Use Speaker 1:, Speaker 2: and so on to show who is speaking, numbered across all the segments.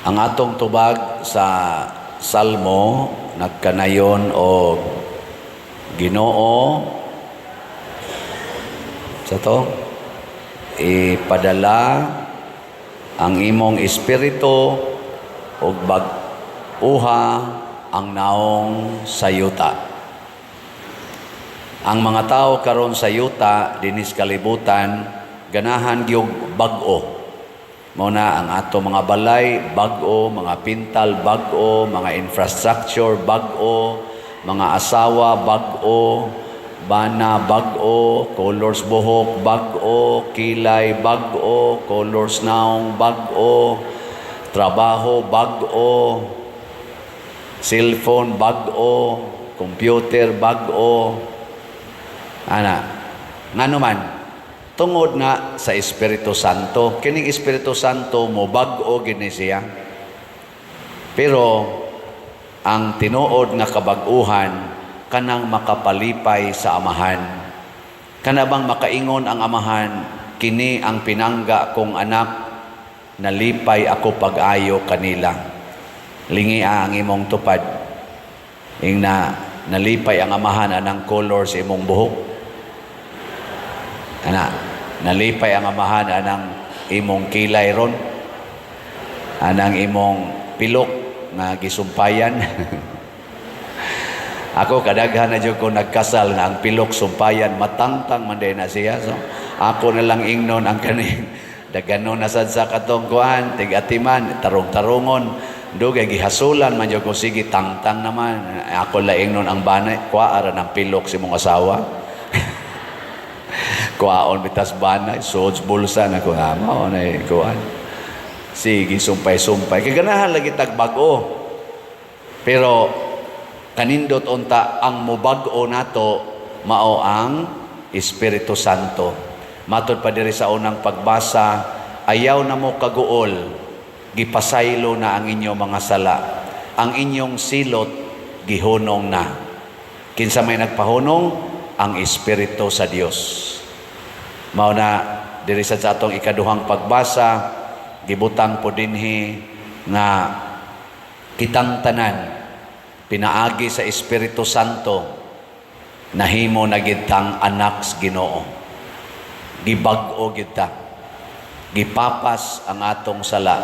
Speaker 1: Ang atong tubag sa Salmo nagkanayon o Ginoo sa to ipadala ang imong espiritu ug bag-uha ang naong sa yuta. Ang mga tao karon sa yuta dinis kalibutan ganahan gyud bag-o. Mao na ang ato mga balay bag-o, mga pintal bag-o, mga infrastructure bag-o, mga asawa bag-o, bana bag-o, colors buhok bag-o, kilay bag-o, colors naong bag-o, trabaho bag-o, cellphone bag-o, computer bag-o. Ngano man tungod nga sa Espiritu Santo. Kining Espiritu Santo mo bag-o gini siya. Pero ang tinuod nga kabag-uhan kanang makapalipay sa amahan. Kana bang makaingon ang amahan, kini ang pinangga kong anak, nalipay ako pag-ayo kanila. Lingia ang imong tupad. Ing na nalipay ang amahan anang color sa imong buhok. Nalipay ang amahan anang imong kilay ron, anang imong pilok nga gisumpayan. Ako kadaghan na jud ko nagkasal nga ang pilok sumpayan matangtang man day na siya. So ako na lang ingnon ang kaning daganon na sad sa katong kuan tig-atiman tarong-tarongon dugay gihasulan man jud ko sige tangtang naman. Ako la ingnon ang banay kuara ng pilok si mong asawa. Kuaon bitas banay, suods bulsa na ko mao na kuan. Sige sumpay-sumpay. Kaganahan lagi tagbag-o. Pero kanindot unta ang mubag-o nato mao ang Espiritu Santo. Matod pa diri sa unang pagbasa, ayaw na mo kaguol, gipasaylo na ang inyong mga sala. Ang inyong silot gihunong na. Kinsa may nagpahunong? Ang Espiritu sa Dios. Mao na diri sa atong ikaduhang pagbasa gibutang po dinhi nga kitang tanan pinaagi sa Espiritu Santo nahimo na gid tang anak sa Ginoo. Gibag-o gid ta. Gipapas ang atong sala.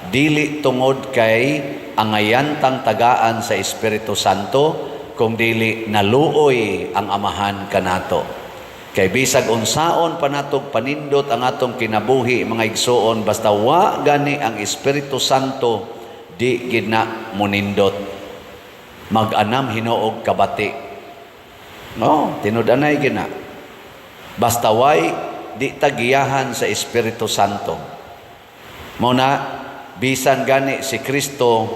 Speaker 1: Dili tungod kay angayantang tagaan sa Espiritu Santo kung dili naluoy ang amahan kanato. Kay bisag unsaon pa natong panindot ang atong kinabuhi mga igsoon basta wa gani ang Espiritu Santo di gid na munindot. Mag-anam hinuog kabati. No, tinud-anay gid na. Basta way di tagiyahan sa Espiritu Santo. Mao na bisan gani si Kristo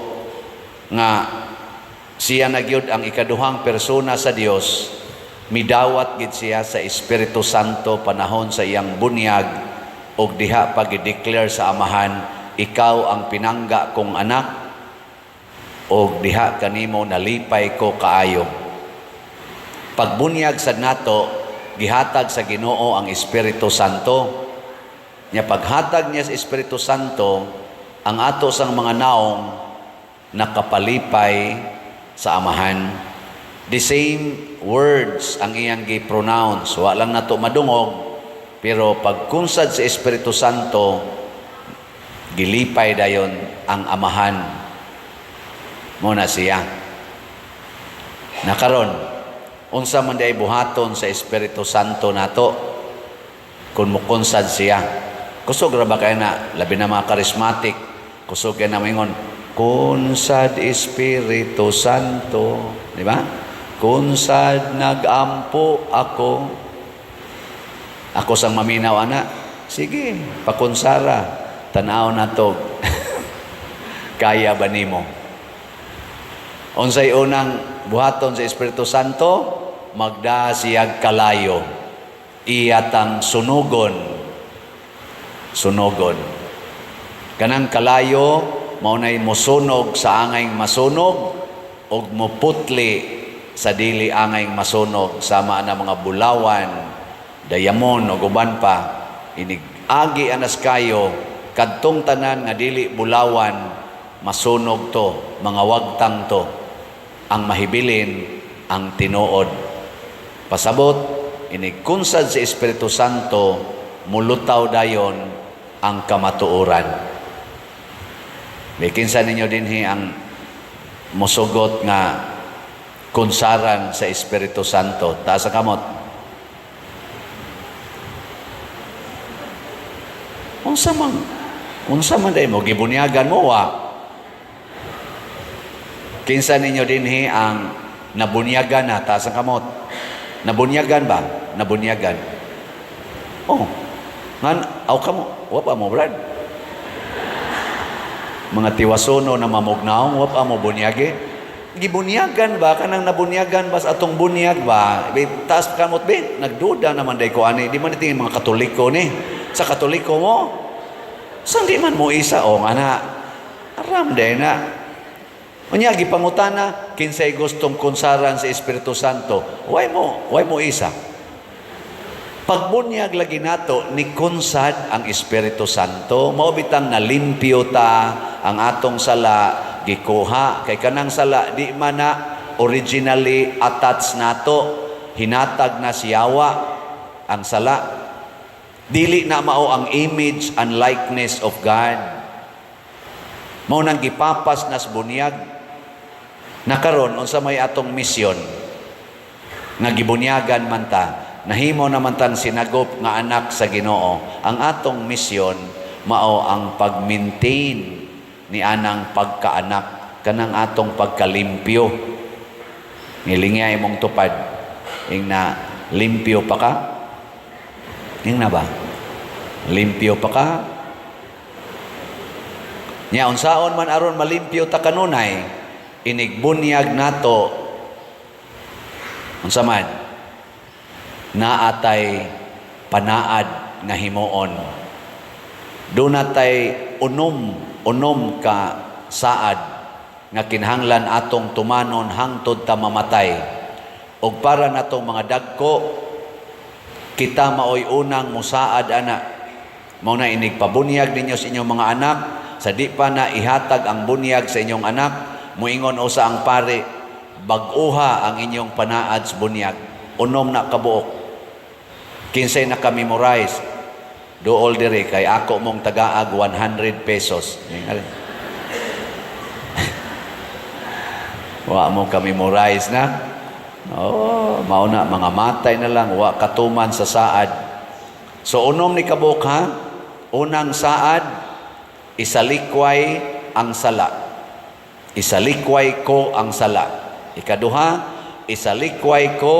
Speaker 1: nga siya na gyud ang ikaduhang persona sa Dios. Midawat gid siya sa Espiritu Santo panahon sa iyang bunyag ug diha pa gi-declare sa amahan, ikaw ang pinangga kong anak ug diha kanimo nalipay ko kaayo. Pagbunyag sad nato gihatag sa Ginoo ang Espiritu Santo. Nya paghatag niya sa Espiritu Santo, ang ato sang mga naong nakapalipay sa amahan. The same words ang iyang gi-pronounce. Wa lang nato madungog, pero pagkunsad sa Espiritu Santo, gilipay dayon ang amahan. Muna siya. Nakaron, unsa man day buhaton sa Espiritu Santo nato kung mukunsad siya. Kusog ra ba kay na labi na mga charismatic, kusog kay na mingon, kunsad Espiritu Santo, di ba? Kunsad nagampo ako. Ako sang maminaw ana. Sige, pakunsara. Tanaw na to. Kaya ba nimo? Unsay unang buhaton sa Espiritu Santo? Magda siyag kalayo. Iyatang sunugon. Sunugon. Kanang kalayo, maunay mosunog sa angayng masunog og moputli sa dili angay masunog sama na mga bulawan, dayamon o guban pa. Inig agi anas kayo kadtong tanan nga dili bulawan masunog to, mga wagtang to, ang mahibilin, ang tinuod. Pasabot, inigkunsad sa Espiritu Santo, mulutaw dayon ang kamatuoran. Bikinsa ninyo dinhi ang musugot nga kunsaran sa Espiritu Santo. Taas ang kamot. Unsa man day mo gibunyagan mo wa. Kinsa ninyo dinhi ang nabunyagan na, taas ang kamot. Nabunyagan ba? Nabunyagan. Oh. Ngan aw kamo, wa pa mo brad. Mga tiwasono na mamugnaw, wa pa mo bunyage. Gibunyagan ba kanang nabunyagan ba sa atong bunyag ba? Taas kamot be, nagduda naman day ko ani, di man iti mga Katoliko ni. Sa Katoliko mo, saan di man mo isa o nga na, aram day na. Unya, gipangutana, kinsay gustong kunsaran sa Espiritu Santo, why mo isa? Pagbunyag lagi nato, ni kunsad ang Espiritu Santo, maubitang nalimpyo ta ang atong sala, gikuha, kay kanang sala, di man na originally attached nato, hinatag na siyawa ang sala. Dili na mao ang image and likeness of God. Mao nang gipapas nas bunyag. Nakaron unsa may atong misyon nga gibunyagan man ta, nahimo naman tan sinagop nga anak sa Ginoo. Ang atong misyon mao ang pag-maintain ni anang pagkaanak, kanang atong pagkalimpyo. Nilingya imong tupad ing na limpyo pa ka. Ing na ba? Limpyo pa ka? Nya unsaon man aron malimpyo ta kanunay, inigbunyag nato unsa man naatay panaad nga himuon. Do natay unom ka saad nga kinahanglan atong tumanon hangtod ta mamatay. Og para natong mga dagko, kita maoy unang musaad ana. Mao na inigpabunyag ninyo sa inyong mga anak, sa di pa na ihatag ang bunyag sa inyong anak, muingon usa ang pare, bag-uha ang inyong panaad sa bunyag. Unom na kabuok. Kinsay na ka-memorize. Dool dire kay ako mong tagaag 100 pesos. Wa mo ka-memorize na. Oh, mauna mga matay na lang, wa katuman sa saad. So unom ni kabuk ha, unang saad, isalikway ang sala. Isalikway ko ang sala. Ikaduha, isalikway ko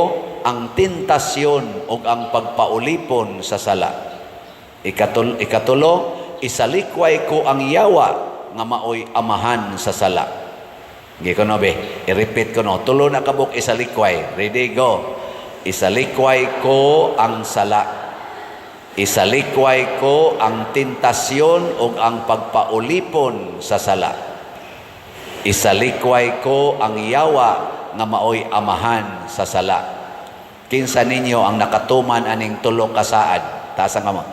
Speaker 1: ang tentasyon o ang pagpaulipon sa sala. Ikatulo, isalikway ko ang yawa nga maoy amahan sa sala. Gi ko no be, i-repeat ko no. Tulo na kabuk isalikway. Ready, go. Isalikway ko ang sala. Isalikway ko ang tentasyon o ang pagpaulipon sa sala. Isalikway ko ang yawa nga maoy amahan sa sala. Kinsa ninyo ang nakatuman aning tulo ka saad? Taas ang kamot.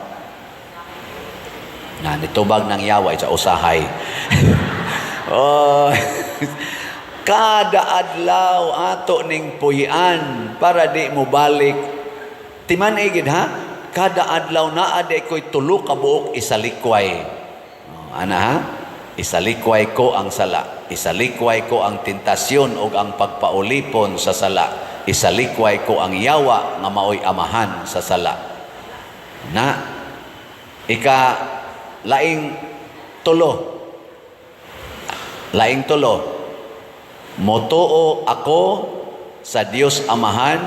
Speaker 1: Na nitubag ng yawa sa usahay. Oh. Kada adlaw ato ning puy-an para di mo balik. Timan igid ha? Kada adlaw naa di ko'y tulo ka buok isalikway. Ana ha? Isalikway ko ang sala. Isalikway ko ang tentasyon o ang pagpaulipon sa sala. Isalikway ko ang yawa nga maoy amahan sa sala. Na laing tulo. Laing tulo. Motoo ako sa Dios Amahan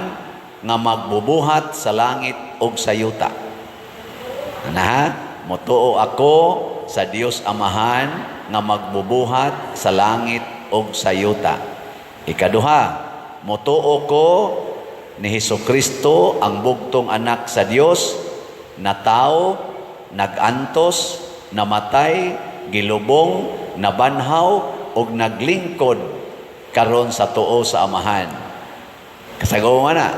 Speaker 1: nga magbubuhat sa langit ug sa yuta. Ana, motoo ako sa Dios Amahan nga magbubuhat sa langit ug sa yuta. Ikaduha, motoo ko ni Hesukristo ang bugtong anak sa Dios na tao, nagantos, namatay, gilubong, nabanhaw ug naglingkod karon sa tuo sa Amahan. Kasagaw nga na,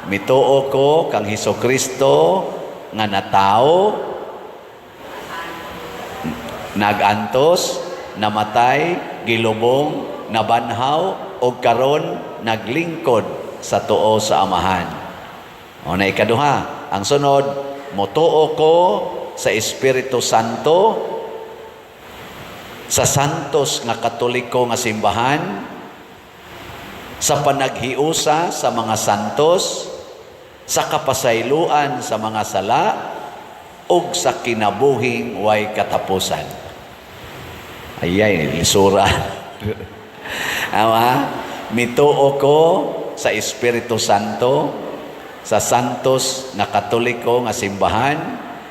Speaker 1: mituo ko kang Hesukristo nga natao, nagantos, namatay, gilubong, nabanhaw, o karon naglingkod sa tuo sa Amahan. O na ikaduha, ang sunod, motuo ko sa Espiritu Santo, sa santos nga katoliko nga simbahan, sa panaghiusa sa mga santos, sa kapasayloan sa mga sala, ug sa kinabuhing way katapusan. Ayay, lisura. Ama, mituo ko sa Espiritu Santo, sa santos nga katoliko nga simbahan,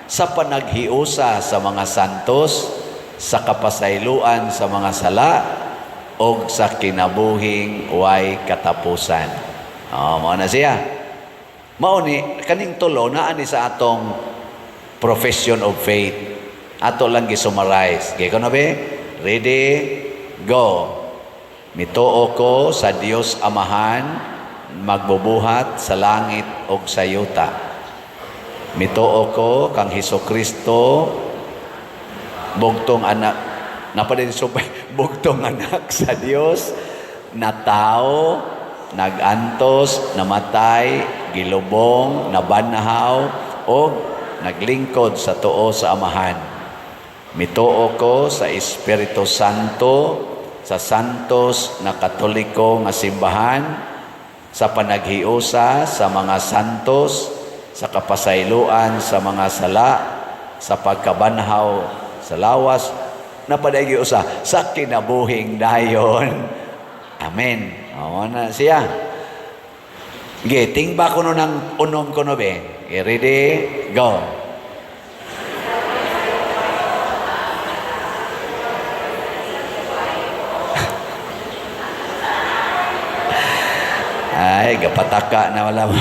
Speaker 1: sa panaghiusa sa mga santos, sa kapasayloan sa mga sala, o sa kinabuhing way katapusan. Mao na siya. Mao ni kaning tulo naa ni sa atong profession of faith. Ato lang gi-summarize. Okay, kuno be? Ready? Go. Mituo ko sa Dios Amahan, magbubuhat sa langit o sa yuta. Mituo ko kang Hesukristo, bugtong anak, napadin supay, bugtong anak sa Dios, na tao, nagantos, namatay, gilubong, nabanhaw, o naglingkod sa tuo sa Amahan. Mituo ko sa Espiritu Santo, sa santos na katoliko nga simbahan, sa panaghiusa sa mga santos, sa kapasayloan sa mga sala, sa pagkabanhaw sa lawas, na panaghiusa sa kinabuhing dayon. Amen. O na siya. Giting ba kuno ng unom kuno be? Ready? Go. Ay, gapataka na wala mo.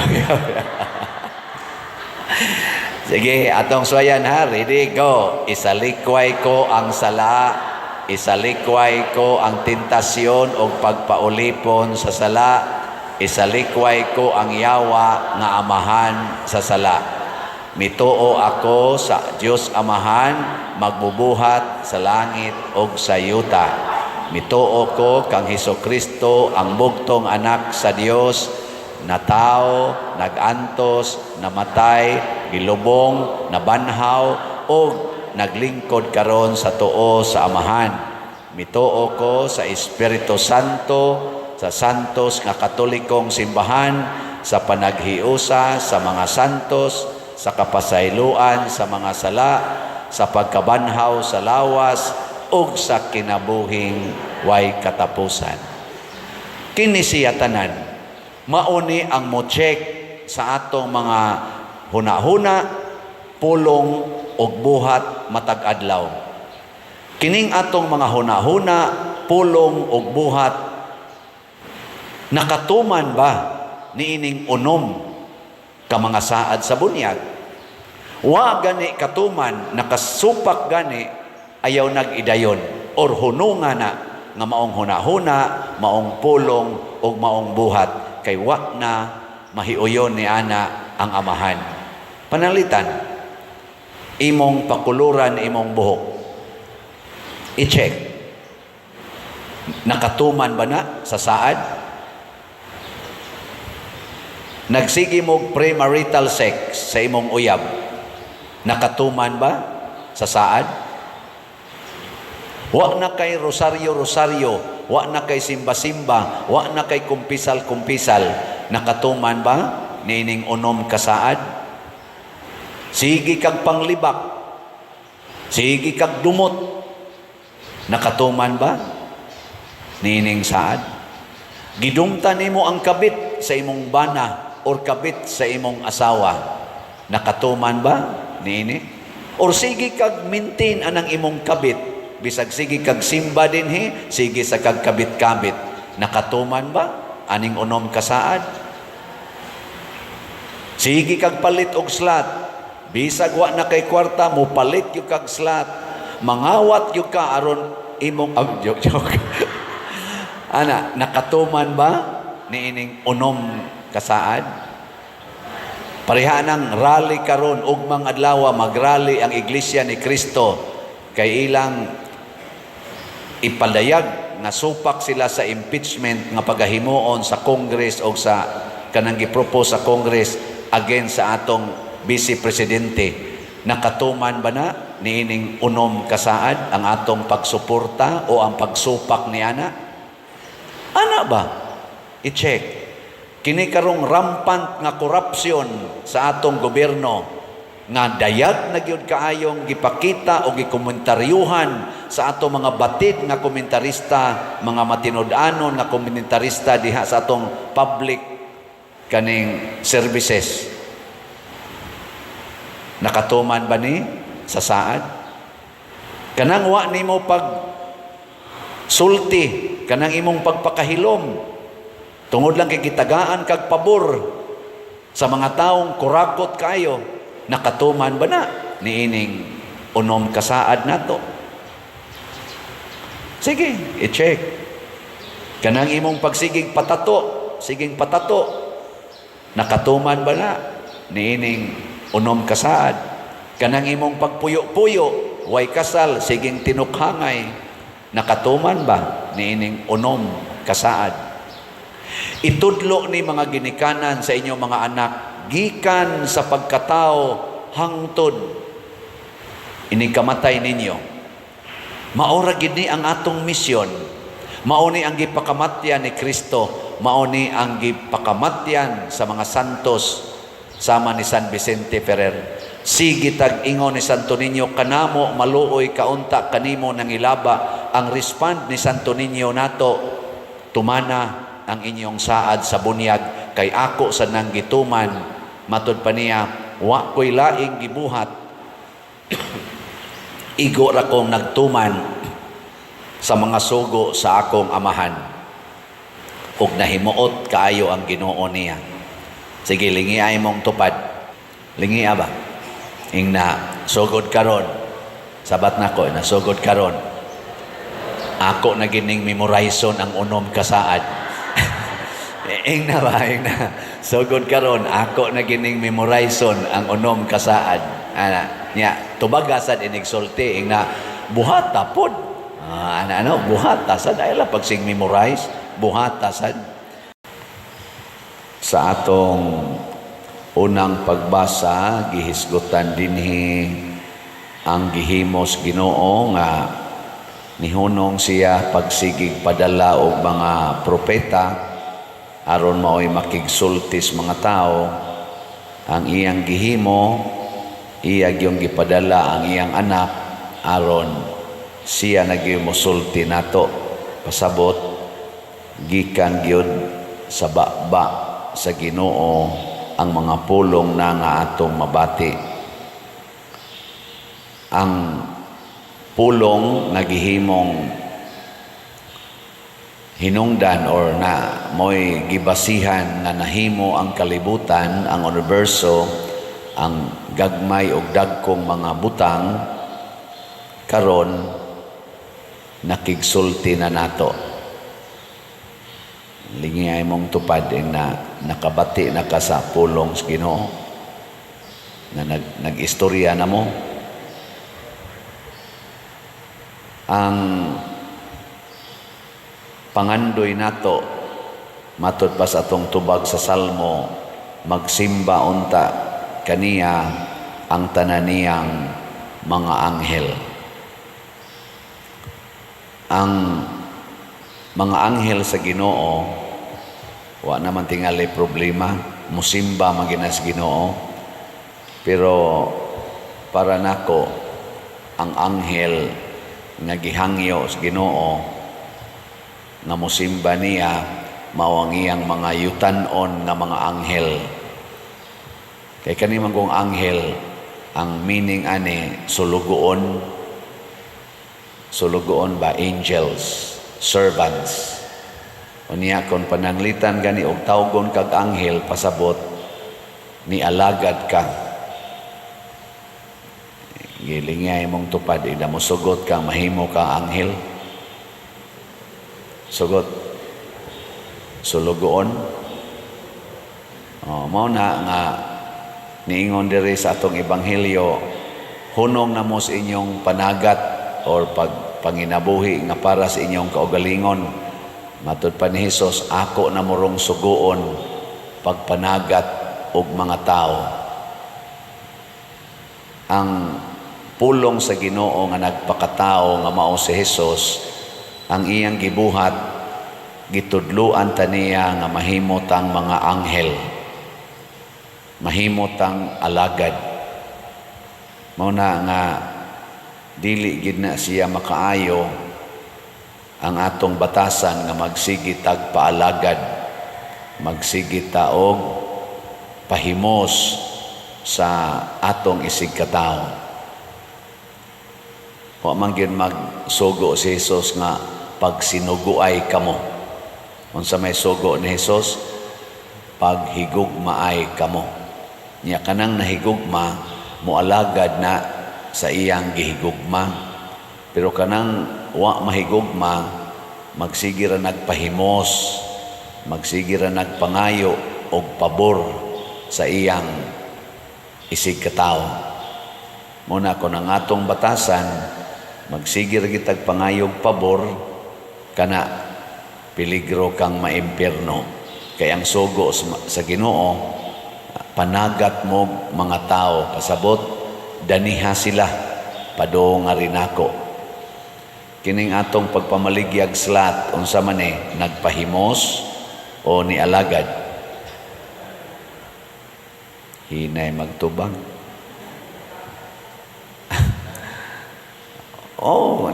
Speaker 1: Sige, atong suwayan ha. Ready? Go. Isalikway ko ang sala. Isalikway ko ang tentasyon o pagpaulipon sa sala. Isalikway ko ang yawa nga amahan sa sala. Mituo ako sa Diyos Amahan, magbubuhat sa langit o sa yuta. Mituo ko kang Hesukristo, ang bugtong anak sa Dios, na tao, nagantos, namatay, gilubong, nabanhaw, o naglingkod karon sa tuo sa Amahan. Mituo ko sa Espiritu Santo, sa santos nga katolikong simbahan, sa panaghiusa sa mga santos, sa kapasayloan sa mga sala, sa pagkabanhaw sa lawas, ug sa kinabuhing way katapusan. Kini siya tanan, mauni ang mo-check sa atong mga hunahuna, pulong ug buhat matag adlaw. Kining atong mga hunahuna, pulong ug buhat, nakatuman ba niining unom ka mga saad sa bunyag? Wa gani katuman, nakasupak gani, ayaw nag-idayon or hununga na nga maong hunahuna, maong pulong o maong buhat, kay wa na mahiuyon ni ana ang Amahan. Panalitan, imong pakuluran, imong buhok, i-check, nakatuman ba na sa saad? Nagsigi mo premarital sex sa imong uyab, nakatuman ba sa saad? Wa na kay rosaryo-rosaryo, wa na kay simba-simba, wa na kay kumpisal-kumpisal, nakatuman ba nining unom kasaad? Sige kag panglibak, sige kag dumot, nakatuman ba nining saad? Gidumtan nimo ang kabit sa imong bana or kabit sa imong asawa, nakatuman ba niini? Or sige kag maintain anang imong kabit, bisag sige kag simba dinhi, sige sa kag kabit-kabit, nakatuman ba aning unom kasaad? Sige kag palit og slat, bisag wa na kay kwarta mo palit yung kag slat, mangawat yung ka aron imong joke. Ana, nakatuman ba niining unom kasaad? Pareha nang rally karon ugmang adlaw, magrally ang Iglesia ni Kristo kay ilang ipalayag nga supak sila sa impeachment nga pagahimuon sa Congress o sa kanang gipropose sa Congress against sa atong Vice Presidente. Nakatuman ba na niining unom kasaad ang atong pagsuporta o ang pagsupak ni ana? Ana ba? I-check. Kini karong rampant nga korupsyon sa atong gobyerno nga dayag na gyud kaayong gipakita o gikomentaryohan sa ato mga batid nga komentarista, mga matinud-anon nga komentarista diha sa atong public kaning services. Nakatuman ba ni sa saad? Kanang wa nimo pag sulti, kanang imong pagpakahilom tungod lang kay gitagaan kag pabor sa mga taong kurakot kayo. Nakatuman ba na niining unom kasaad nato? Sige, i-check. Kanang imong pagsigig patato, siging patato. Nakatuman ba na niining unom kasaad? Kanang imong pagpuyo-puyo, way kasal, siging tinukhangay. Nakatuman ba niining unom kasaad? Itudlo ni mga ginikanan sa inyong mga anak, gikan sa pagkatao hangtod inikamatay ninyo. Maura gid ni ang atong misyon. Mauni ang gipakamatyan ni Kristo, mauni ang gipakamatyan sa mga santos sama ni San Vicente Ferrer. Sige tag-ingon ni Santo Niño, kanamo maluoy kaunta kanimo nang ilaba. Ang respond ni Santo Niño nato, tumana ang inyong saad sa bunyag, kay ako sa nanggituman. Matod pa niya, wa ko'y laing gibuhat, igo ra kong nagtuman sa mga sugo sa akong amahan. Ug nahimuot kaayo ang Ginoo niya. Sige, lingi ay mong tupad. Lingi ba? Ing na sugod karon, sabat nako na sugod karon. Ako na gining memorizon ang unom kasaad. Ing na ba? Ing na. Sugod karon, ako na gining memorizon ang unom kasaad. Nya, tubagasan inigsulti. Ing na, buhata pod. Buhata sad. Ay la, pagsing memorize, buhata sad. Sa atong unang pagbasa, gihisgutan dinhi ang gihimos Ginoo nga nihunong siya pagsigig padala og mga propeta aron mao'y makigsultis mga tao. Ang iyang gihimo, iya gyung gipadala ang iyang anak aron siya nagimusulti nato. Pasabot gikan gyud sa baba sa Ginoo ang mga pulong na nga atong mabati. Ang pulong nagihimong hinungdan or na mo'y gibasihan na nahimo ang kalibutan, ang universo, ang gagmay o dagkong mga butang, karon nakigsulti na nato. Lingay mong tupad na nakabati na ka sa pulong sa Ginoo, na nag-istorya na mo. Ang pangandoy nato matud pa sa atong tubag sa Salmo, magsimba unta kaniya ang tananiyang mga anghel. Ang mga anghel sa Ginoo, wa naman tingali problema, musimba maginas Ginoo. Pero para nako, ang anghel nga gihangyo sa Ginoo nga musimba niya mao ang iyang mga yutan-on nga mga anghel. Kay kani man kong anghel, ang meaning ani sulugoon ba, angels, servants. Unya kon pananglitan gani og tawgon kag anghel, pasabot ni alagad ka. Gilingay mong tupad, ida mo sugot ka, mahimo ka anghel. Sugot, sulugoon. Mao na nga niingon diri sa atong ebanghelyo, hunong na mo sa inyong panagat or panginabuhi nga para sa inyong kaugalingon. Matud pa ni Hesus, ako na murong suguon pagpanagat og mga tao. Ang pulong sa Ginoo nga nagpakatao nga mao si Hesus, ang iyang gibuhat gitudluan ta niya nga mahimot ang mga anghel, mahimot ang alagad. Mao na nga dili gid na siya makaayo ang atong batasan nga magsigi tagpaalagad, magsigi ta og pahimos sa atong isig katawo. Wa man gyud magsugo si Hesus nga pagsinuguay kamo. Unsa may sugo ni Hesus? Paghigugmaay kamo. Nya kanang nahigugma moalagad na sa iyang gihigugma. Pero kanang wa mahigugma, magsige ra nagpahimos, magsige ra nagpangayo og pabor sa iyang isig katawo. Muna ko ng atong batasan, magsige ra gitag pangayo og pabor, kana peligro kang maimpierno. Kay ang sugo sa Ginoo, panagat mo mga tao, pasabot, daniha sila, padong nga rin ako. Kining atong pagpamaligyag slat, unsa man nagpahimos o nialagad? Hinay magtubang.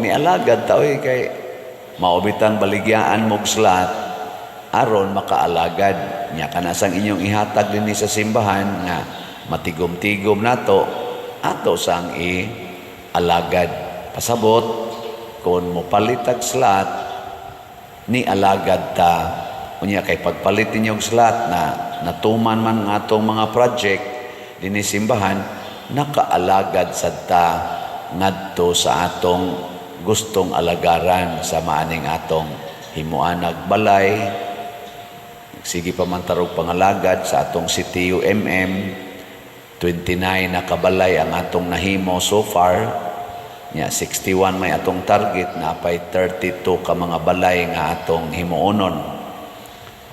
Speaker 1: Nialagad tao kay maubitan baligyan mog slat aron makaalagad nya kana sang inyong ihatag dinhi sa simbahan nga matigom-tigom nato ato sang alagad. Pasabot kun mopalitag slat ni alagad ta unya kay pagpalit ninyo og slat na natuman man nga atong mga project dinhi simbahan, nakaalagad sad ta ngadto sa atong gustong alagaran sa maaning atong himuanag balay. Sige pa man tarog pangalagad sa atong CTU 29 na kabalay ang atong nahimo so far. Nya 61 may atong target na pay 32 ka mga balay nga atong himuonon.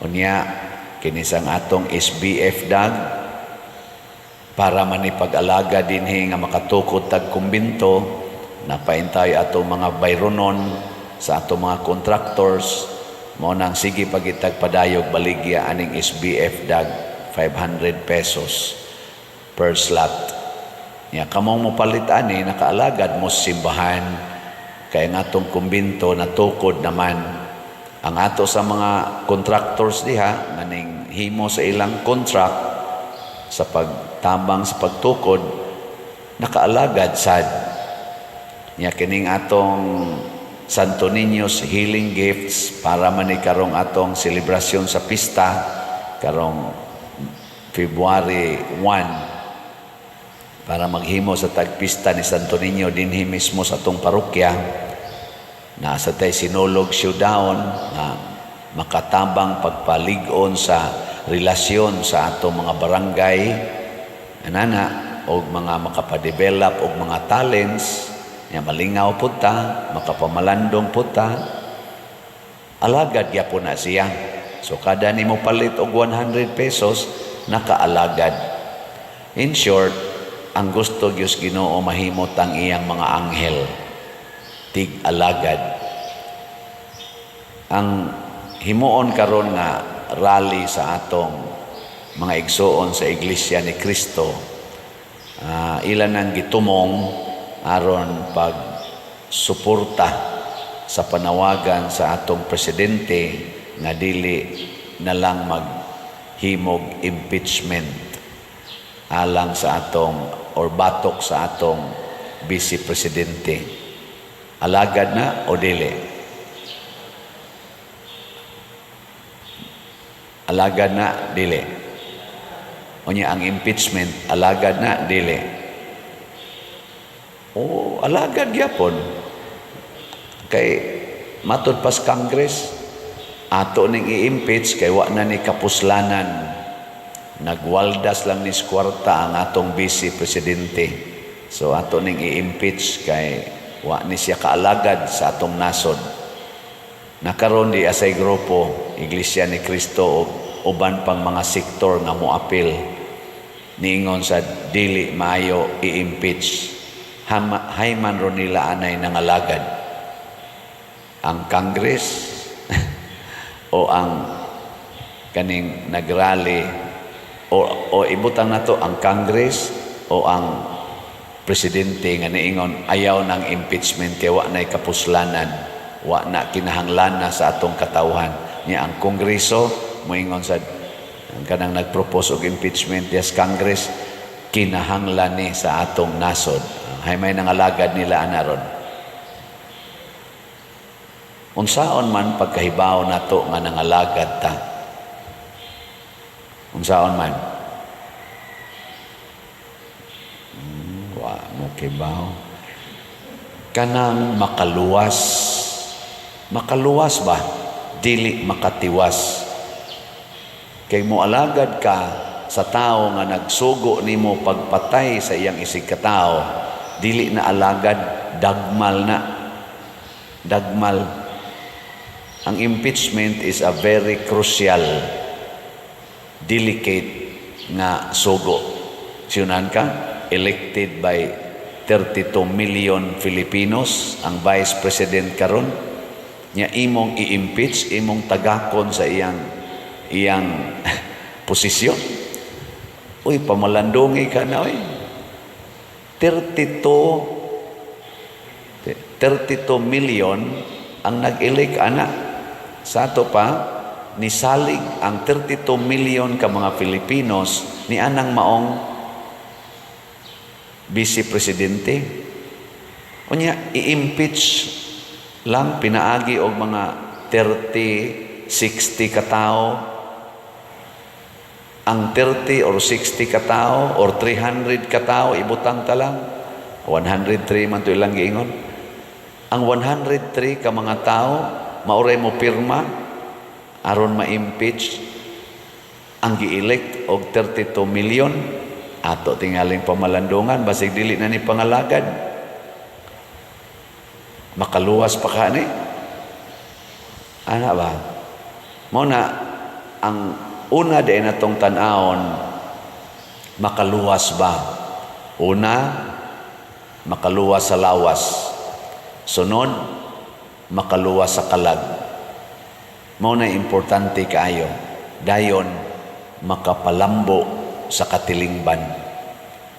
Speaker 1: Unya kinisang atong SBF dag para manipag-alaga dinhi nga makatukod tag kumbinto. Napaintay atong mga bayronon sa atong mga contractors, mo nang sige pagitag padayog baligya aning SBF dag 500 pesos per slot. Nya kamong mopalit ani nakaalagad mo simbahan kay nga atong kumbinto natukod naman ang ato sa mga contractors diha nganing himo sa ilang contract sa pagtabang sa pagtukod nakaalagad sad. Nya kining atong Santo Niño's Healing Gifts para manikarong atong selebrasyon sa pista karong February 1 para maghimo sa tagpista ni Santo Niño dinhi mismo sa atong parokya. Nasa tay sinulog syudahon na makatabang pagpalig-on sa relasyon sa atong mga barangay anana og mga makapadevelop og mga talents. Nya malingaw po ta, makapamalandong po ta, alagad yapon na siya. So kada ni mo palit og 100 pesos, nakaalagad. In short, ang gusto Diyos Ginoo mahimot ang iyang mga anghel, tig-alagad. Ang himuon karon nga rally sa atong mga igsoon sa Iglesia ni Cristo, ilan ang gitumong aron pag suporta sa panawagan sa atong presidente nga dili na lang maghimog impeachment alang sa atong or batok sa atong vice presidente. Alagad na o dili? Alagad na dili? Unya ang impeachment alagad na dili? Alagad gyapon. Kay matud pas Congress ato ning i-impeach kay wa na ni kapuslanan. Nagwaldas lang ni kwarta ang atong vice presidente. So ato ning i-impeach kay wa ni siya kaalagad sa atong nasod. Nakaroon di asay grupo Iglesia ni Cristo o uban pang mga sektor nga moapil niingon sa dili maayo i-impeach. Hayman ron nila anay nangalagad ang Congress o ang kaning nagrally o ibutang nato ang Congress o ang presidente nga niingon ayaw ng impeachment kay wa na'y kapuslanan, wa na kinahanglan na sa atong katawhan niya. Ang Kongreso moingon sa kanang nagpropose og impeachment yes Congress kinahanglan ni sa atong nasod. Hay may nangalagad nila anaron. Unsaon man pagkahibaw nato nga nangalagad ta? Unsaon man? Wa mo kibaw. Kanang makaluwas. Makaluwas ba? Dili makatiwas. Kay mo alagad ka sa tao nga nagsugo nimo pagpatay sa iyang isig katao, dili na alagad, dagmal na. Dagmal. Ang impeachment is a very crucial, delicate nga sugo. Siunan ka, elected by 32 million Filipinos ang Vice President karon. Nya imong i-impeach, imong tagakon sa iyang posisyon. Uy, pamalandungi ka na, uy. 32 million ang nag-elect, anak. Sa ato pa, nisalig ang 32 million ka mga Filipinos ni anang maong Vice Presidente. Unya, i-impeach lang, pinaagi og mga 30, 60 katao. Ang 30 or 60 katao or 300 katao, ibutang talang. 103 man to ilang giingon. Ang 103 ka mga tao, mauray mo pirma, aron ma-impeach ang gi-elect og 32 million, ato tingaling pamalandungan, basig dili na ni pangalagad. Makaluwas pa ka ni. Ana ba? Muna, ang una din na itong tanawon, makaluwas ba? Una, makaluwas sa lawas. Sunod, makaluwas sa kalag. Muna importante kaayo. Dayon, makapalambo sa katilingban.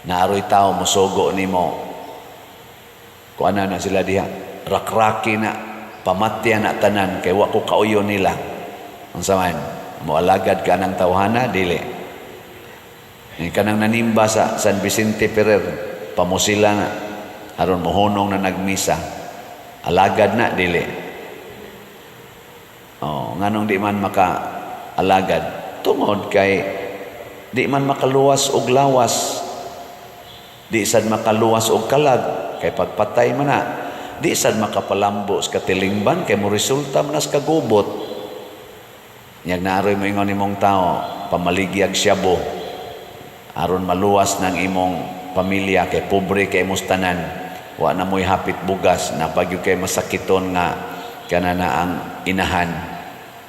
Speaker 1: Naaroy tao, musugo ni mo. Kung ano na sila diha, rakraki na, pamatya na tanan, kay wa ko kauyo nila. Ang saman, mualagad ka ng tawhana, dili. Kanang nanimba sa San Vicente Ferrer, pamusila na, aron mohunong na nagmisa. Alagad na, dili. Nganong di man maka-alagad? Tungod kay di man makaluwas og lawas. Di sad makaluwas og kalag, kay pagpatay man na. Di sad makapalambo sa katilingban, kay mo resulta man sa kagubot. Nyag naaroy mo ingon imong tao, pamaligyag siyabo, aron maluwas ng imong pamilya, kay pobre kay mustanan, wa na mo'y hapit bugas, na pagyo kay masakiton nga kanana ang inahan,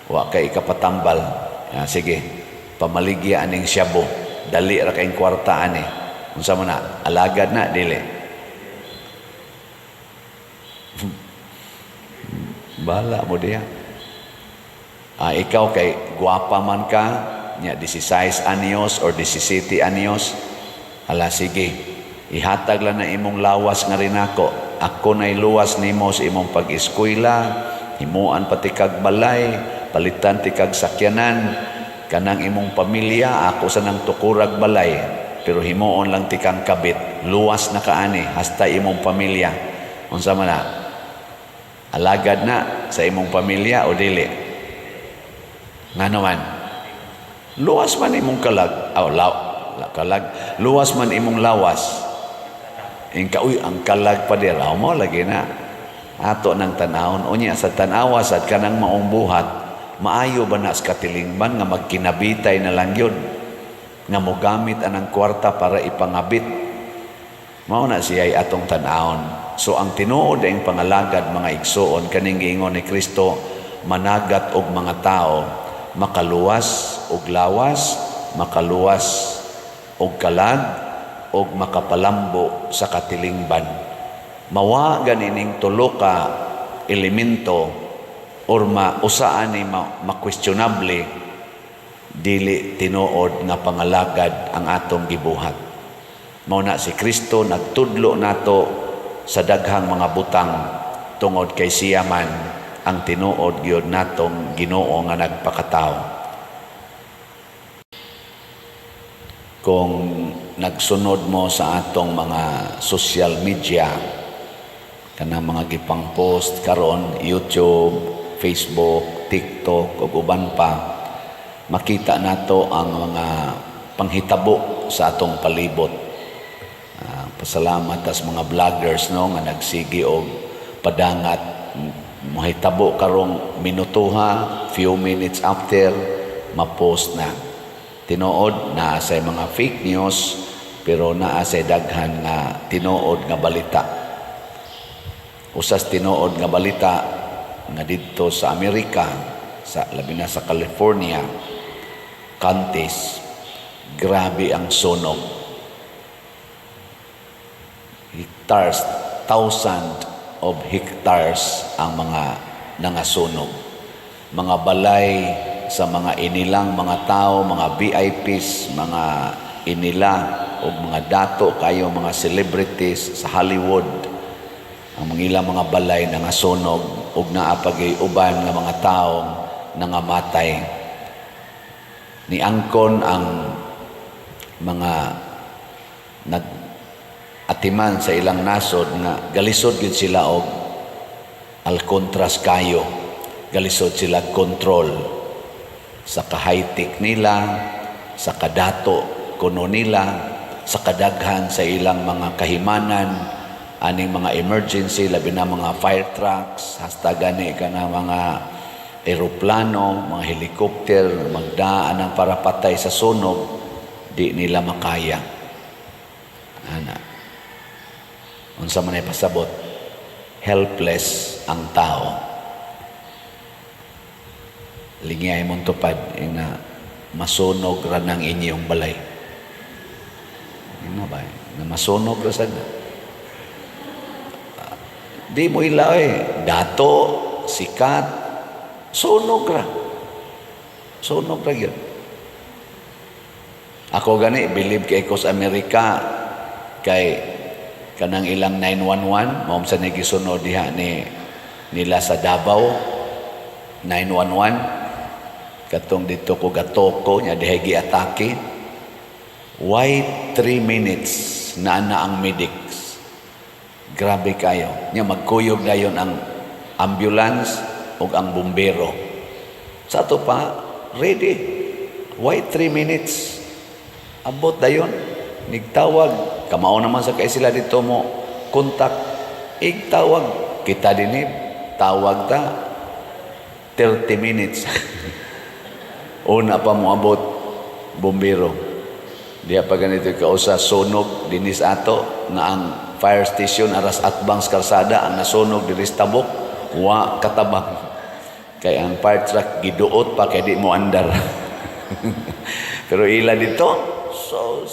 Speaker 1: wa kay ikapatambal. Sige, pamaligya aning siyabo, dali ra kayong kwarta ani. Unsa mo na, alagad na, dili. Bala mo diya. Ikaw kay guwapa man ka, nya 16 anyos or 17 anyos, ala sige, ihatag lang na imong lawas nga rin ako na'y luwas nimo sa imong pag-eskwela, himuan pati kag balay, palitan ti kag sakyanan, kanang imong pamilya, ako sa nang tukurag balay, pero himuon lang ti kang kabit, luwas na kaani, hasta imong pamilya. Unsa man na, alagad na sa imong pamilya o dili? Nga naman, luwas man imong kalag, luwas man imong lawas, ang kalag pa dira, mo lagi na, ato ng tanawon, unya sa tanawa, sad ka ng maong buhat, maayo ba na sa katilingban, nga magkinabitay na lang yun, nga mo gamit anang kwarta para ipangabit, Mao na siya'y atong tan-awon. So ang tinuod ang pangalagad mga igsoon kaning giingon ni Kristo, managat og mga tao, makaluwas og lawas, makaluwas og kalag, og makapalambo sa katilingban. Mawa ganining tulo ka elemento or usaan ni ma-questionable, dili tinuod nga pangalagad ang atong gibuhat. Mao na si Kristo nagtudlo nato sa daghang mga butang tungod kay siya man ang tinuod gyud natong Ginoo nga nagpakatao. Kung nagsunod mo sa atong mga social media, kanang mga gipang post karon YouTube, Facebook, TikTok ug uban pa, makita nato ang mga panghitabo sa atong palibot. Pasalamat as mga vloggers nga nagsigi og padangat mahitabo karong minutuha, few minutes after ma-post na. Tinuod na sa mga fake news pero naa sa daghan nga tinuod nga balita. Usas tinuod nga balita nga didto sa Amerika, sa labi na sa California counties, grabe ang sunog. Hectares, thousand of hectares ang mga nangasunog. Mga balay sa mga inilang mga tao, mga VIPs, mga inila o mga dato kayo, mga celebrities sa Hollywood. Ang mga ilang mga balay nangasunog ug naapagay uban nga mga taong nangamatay. Niangkon ang mga atiman sa ilang nasod nga galisod gid sila og alkontras kayo, galisod sila control sa ka-high-tech nila, sa kadato kuno nila, sa kadaghan sa ilang mga kahimanan, aning mga emergency, labi na mga fire trucks, hasta gani ka na mga eroplano, mga helicopter, magdaan ng para patay sa sunog, di nila makaya. Unsa man ay pasabot, helpless ang tao. Lingay mong tupad na masunog ra ng inyong balay. Ano ba? Na masunog ra sad. Di mo ilaw dato, sikat, sunog ra. Sunog ra yun. Ako gani, believe kay ko sa Amerika, kay kanang ilang 911, maum sa nagisunod diha nila sa Davao, 911, katong dito ko gatoko, niya diha giatake. Why 3 minutes na ang medics? Grabe kayo. Niya magkuyog dayon ang ambulance o ang bumbero. Sa ato pa, ready. Why 3 minutes? Abot dayon, nigtawag. Kamao naman sa kay sila dito mo kontak, igtawag kita dinib, tawag ta 30 minutes. Una pa mo abot bumbero. Diya pa ganito kausa sunog dinis ato nga ang fire station aras atbang sa kalsada ang nasunog diri sa tabok, wa katabang. Kay ang fire truck giduot pa kay di mo andar. Pero ila dito, so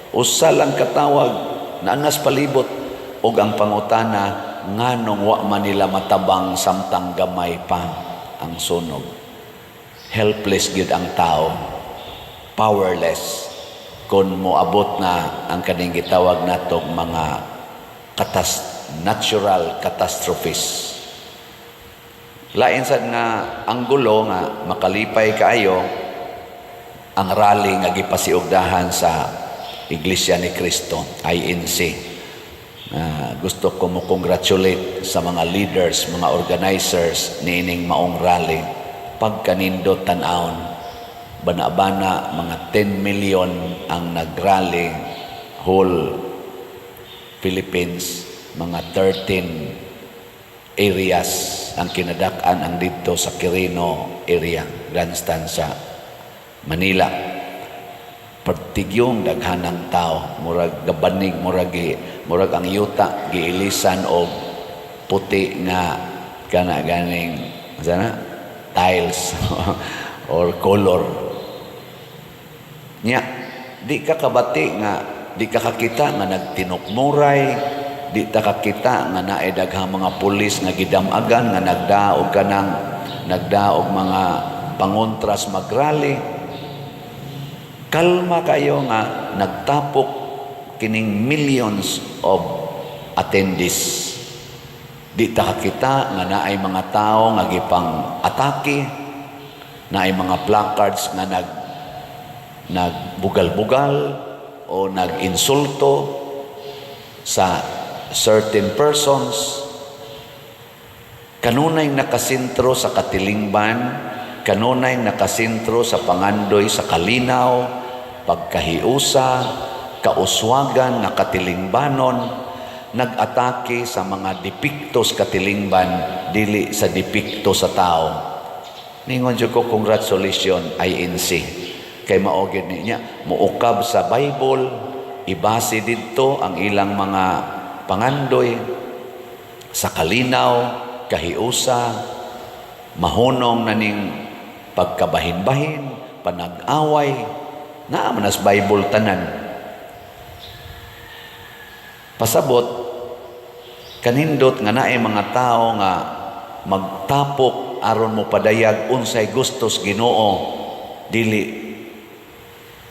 Speaker 1: usa lang katawag naanas palibot og ang pangutana nganong wa man nila matabang samtang gamay pa ang sunog. Helpless gid ang tao, powerless kun moabot na ang kaning gitawag natong mga natural catastrophes. Lain sad nga anggulo nga makalipay kaayo ang rally nga gipasiugdahan sa Iglesia ni Cristo, INC. Gusto ko mo congratulate sa mga leaders, mga organizers ni ining maong rally. Pagkanindot tan-awon, bana-bana mga 10 million ang nagrally whole Philippines, mga 13 areas ang kinadak-an ang dito sa Quirino area, grandstand sa Manila. Partigyong daghanang tao, murag gabanig, murag murag ang yuta giilisan og puti nga kana ganing sana tiles or color nya. Di ka kabati nga, di ka kakita nga nagtinukmuray, di ta kakita nga naay daghang mga pulis nga gidamagan nga nagdaog mga pangontras magrally. Kalma kayo nga nagtapok kining millions of attendees. Di ta kakita nga naay mga tao nga gipang atake, naay mga placards nga nagbugal-bugal o nag-insulto sa certain persons. Kanunay nakasentro sa katilingban, kanunay nakasentro sa pangandoy sa kalinaw, pagkahiusa, kauswagan nga katilingbanon, nag-atake sa mga depikto sa katilingban, dili sa depikto sa tao. Ningon jud ko, congratulations INC. Kay maogid niya, muukab sa Bible, ibase didto ang ilang mga pangandoy sa kalinaw, kahiusa, mahunong na ning pagkabahin-bahin, panag-away, naaman as Bible tanan. Pasabot, kanindot nga naay mga tao nga magtapok aron mo padayag unsay gustos Ginoo, dili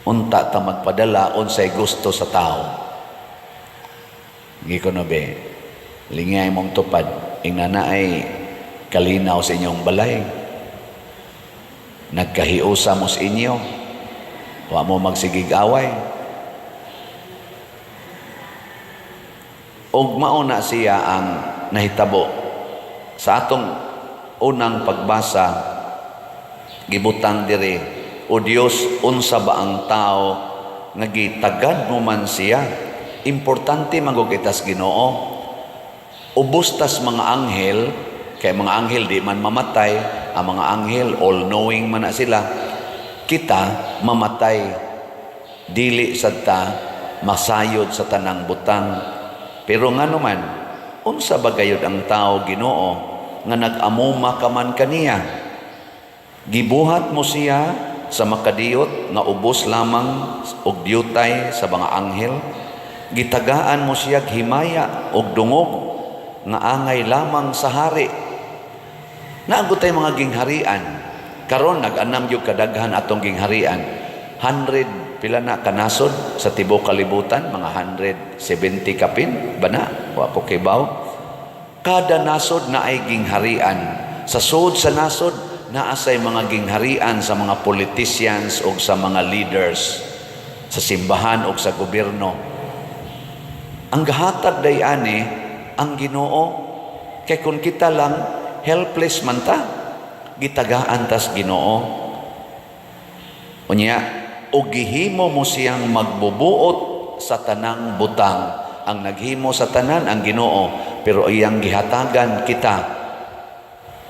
Speaker 1: unta ta magpadala unsay gusto sa tao. Gikono be, lingay mong tupad ing naay kalinaw sa inyong balay. Nagkahiusa mo sa inyo, wa mo magsigig away. Og mauna siya ang nahitabo sa atong unang pagbasa, gibutang diri, o Dios, unsa ba ang tao nga gitagad mo man siya? Importante magugitas Ginoo. Ubos tas mga anghel, kay mga anghel di man mamatay, ang mga anghel all-knowing man na sila. Kita mamatay, dili sadta masayod sa tanang butang. Pero nga naman, unsa ba gayud ang tao Ginoo nga nag-amuma ka man kaniya? Gibuhat mo siya sa makadiyot nga ubos lamang og biyutay sa mga anghel. Gitagaan mo siya himaya og dungog nga angay lamang sa hari. Naagutay mga gingharian, karon nag-anam yung kadaghan atong gingharian. 100 pila na kanasod sa tibuok kalibutan, mga 170 kapin bana wa po kibaw. Kada nasod na ay gingharian. Sa sud sa nasod naasay mga gingharian sa mga politicians o sa mga leaders sa simbahan o sa gobyerno. Ang gahatag dayani ang Ginoo, kay kung kita lang helpless man ta, gitagaan tas Ginoo. Unya, o gihimo mo siyang magbubuot sa tanang butang. Ang naghimo sa tanan ang Ginoo, pero iyang gihatagan kita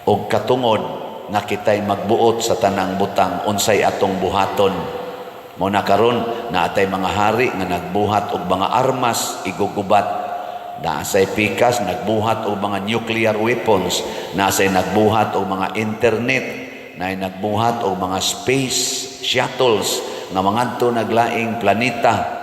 Speaker 1: og katungod nga kita'y magbuot sa tanang butang unsay atong buhaton. Mo na karon naatay mga hari nga nagbuhat og mga armas igugubat. Naasay pikas nagbuhat og mga nuclear weapons, naasay nagbuhat og mga internet, naay nagbuhat og mga space shuttles nga mangadto naglaing planeta.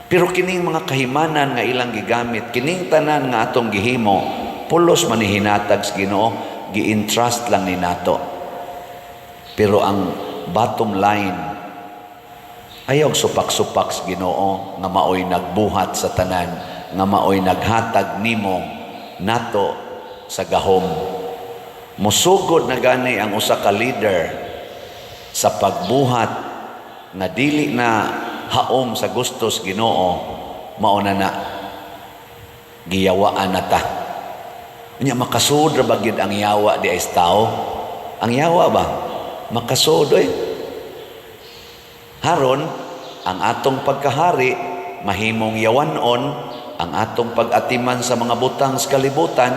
Speaker 1: Pero kining mga kahimanan nga ilang gigamit, kining tanan nga atong gihimo, pulos man ni hinatag sa Ginoo, gi-entrust lang ni nato. Pero ang bottom line, ayaw supak-supak sa Ginoo nga maoy nagbuhat sa tanan, nga maoy naghatag nimo nato sa gahom. Musugod na gani ang usa ka leader sa pagbuhat nga dili na haom sa gustos Ginoo, mauna na giyawaan na ta. Nya makasud ra bagid ang yawa di ay tao. Ang yawa ba makasud haron ang atong pagkahari mahimong yawanon, ang atong pag-atiman sa mga butang sa kalibutan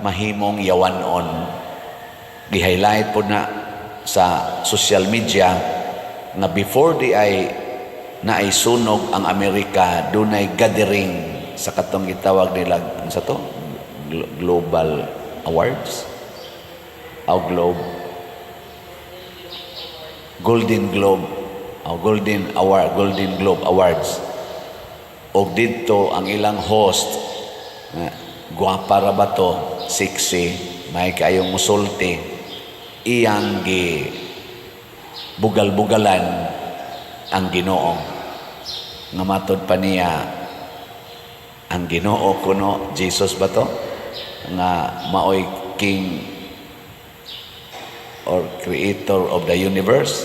Speaker 1: mahimong yawanon. Gi-highlight po na sa social media nga before di ay na ay sunog ang Amerika, dunay gathering sa katong gitawag nila sa to Global Awards o Golden Globe Golden Globe Awards. Og didto ang ilang host, gwapa ra ba to, sexy, may kayong musulti, iyang gi bugal-bugalan ang Ginoo. Nga matod pa niya, ang Ginoo kuno, Jesus ba to? Nga maoy king or creator of the universe,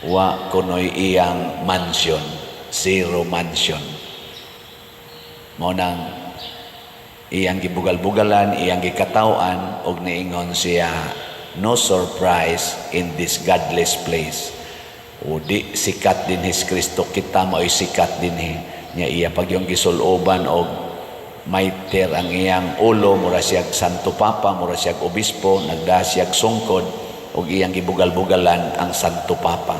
Speaker 1: wa kuno'y iyang mansion, zero mansion. Mo nang iyang gibugal-bugalan, iyang gikatawan, og niingon siya, no surprise in this godless place. O di sikat din his Kristo, kita mo'y sikat din niya iya pag yung gisuloban og maiter ang iyang ulo, mura siyag Santo Papa, mura siyag obispo, nagda siyag sungkod, o iyang gibugal-bugalan ang Santo Papa.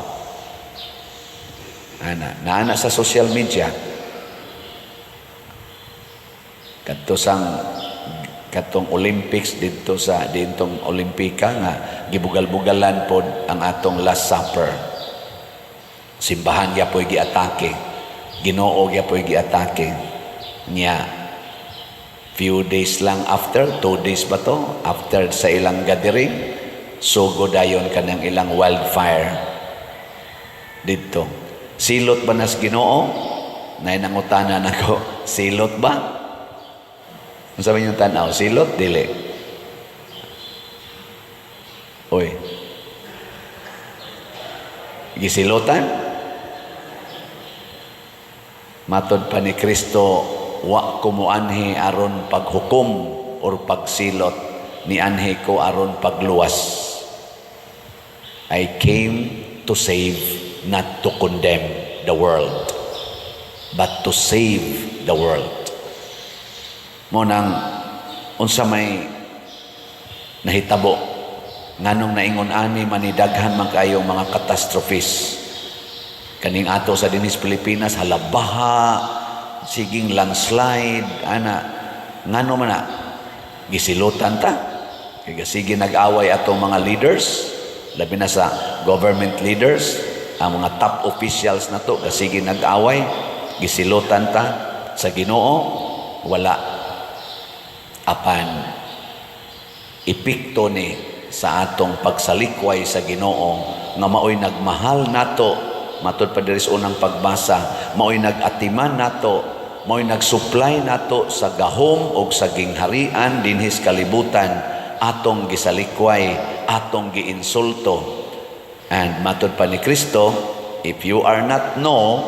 Speaker 1: Naana sa social media, katong Olympics dito sa dintong Olimpika nga gibugal-bugalan pod ang atong Last Supper. Simbahan ya po'y giatake, Ginoo ya po'y giatake niya. Few days lang after, 2 days ba to? After sa ilang gathering, sugo dayon kanang ilang wildfire dito. Silot ba nas Ginoo? Nainangutana nako, silot ba? Ang sabi niyong tanaw, silot? Dili. Uy. Gisilotan? Matod pa ni Kristo, wa kumuanhi aron paghukom or pagsilot, ni anhi ko aron pagluwas. I came to save, not to condemn the world, but to save the world. Mo nang unsa may nahitabo nganong naingon ani manidaghan man kayong mga catastrophes kaning ato sa dinis Pilipinas, halabaha, siging landslide, ngano man na gisilutan ta, kaya sige nag-away atong mga leaders, labi na sa government leaders, ang mga top officials na to, sige nag-away, gisilutan ta sa Ginoo, wala apan epekto ni sa atong pagsalikway sa Ginoo nga maoy nagmahal nato. Matod pa diri sa unang pagbasa, maoy nag-atiman nato, maoy nag-supply nato sa gahom o sa gingharian dinhis kalibutan, atong gisalikway, atong giinsulto. And matod pa ni Kristo, if you are not no,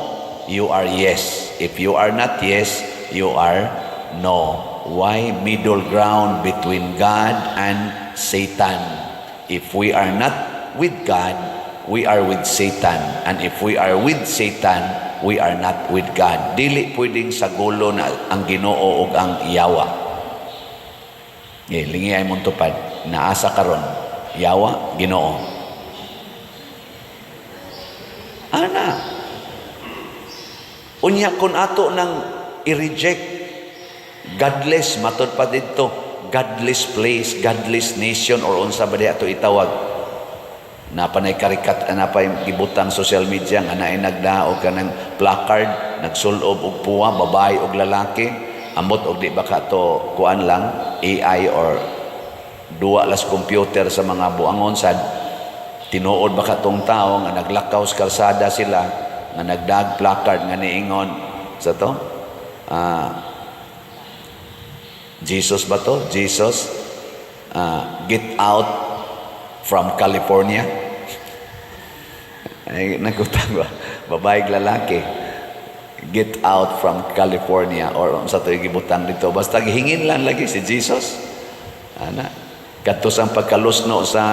Speaker 1: you are yes. If you are not yes, you are no. Why middle ground between God and Satan? If we are not with God, we are with Satan. And if we are with Satan, we are not with God. Dili pwedeng sagulo na ang Ginoo ug ang Yawa. Lingi ay mong tupad. Naasa karon, Yawa, Ginoo. Ana. Unya kun ato nang i-reject godless, matod pa dito, godless place, godless nation, or unsa ba di ato itawag? Napanay karikat, napay gibutang social media nga naay nagdaog kanang placard, nagsulob og puwa, babae og lalaki, amot og di ba ka to kuan lang AI or duwa las computer sa mga buangon sad, tinuod ba ka tong tao nga naglakaw sa kalsada sila nga nagdag placard nga niingon sa to Jesus ba to? Jesus get out from California. Ay, nagutang ba? Babae lalaki. Get out from California. Or sa ito gibutang dito. Basta hingin lang lagi si Jesus. Katos ang pagkalusno sa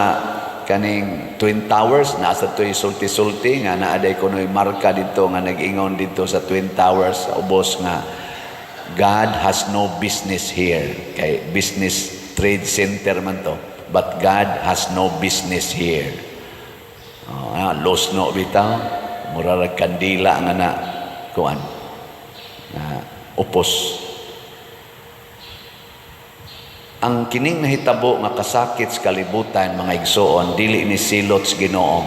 Speaker 1: kaning Twin Towers. Nasa ito'y sulti-sulti. Nga naaday ko no'y marka dito. Nga nag-ingon dito sa Twin Towers. Sa ubos nga God has no business here. Kay business trade center man to. But God has no business here. Los no bitaw. murarag kandila nga na kuan na upos. Ang kining nahitabo nga kasakit sa kalibutan, mga igsoon, dili ni silot sa Ginoo,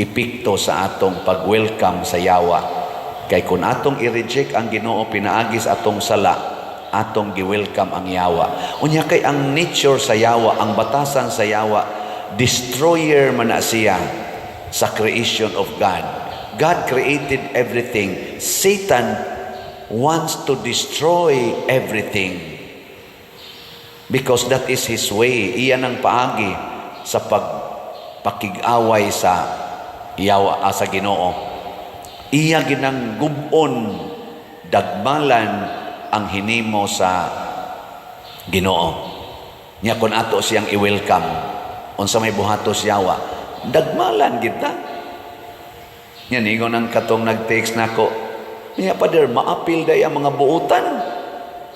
Speaker 1: epekto sa atong pag-welcome sa yawa. Kay kung atong i-reject ang Ginoo, pinaagis atong sala, atong gi-welcome ang yawa. Unya kay ang nature sa yawa, ang batasan sa yawa, destroyer man na siya sa creation of God. God created everything. Satan wants to destroy everything. Because that is his way. Iyan ang paagi sa pakig-away sa yawa sa Ginoo. Iya ginang gubon dagmalan ang hinimo sa Ginoo. Nya kun ato siyang i-welcome unsa may buhatos yawa, dagmalan kita. Nya ningon ang katong nag-text nako, niya pader maapil day ang mga buutan.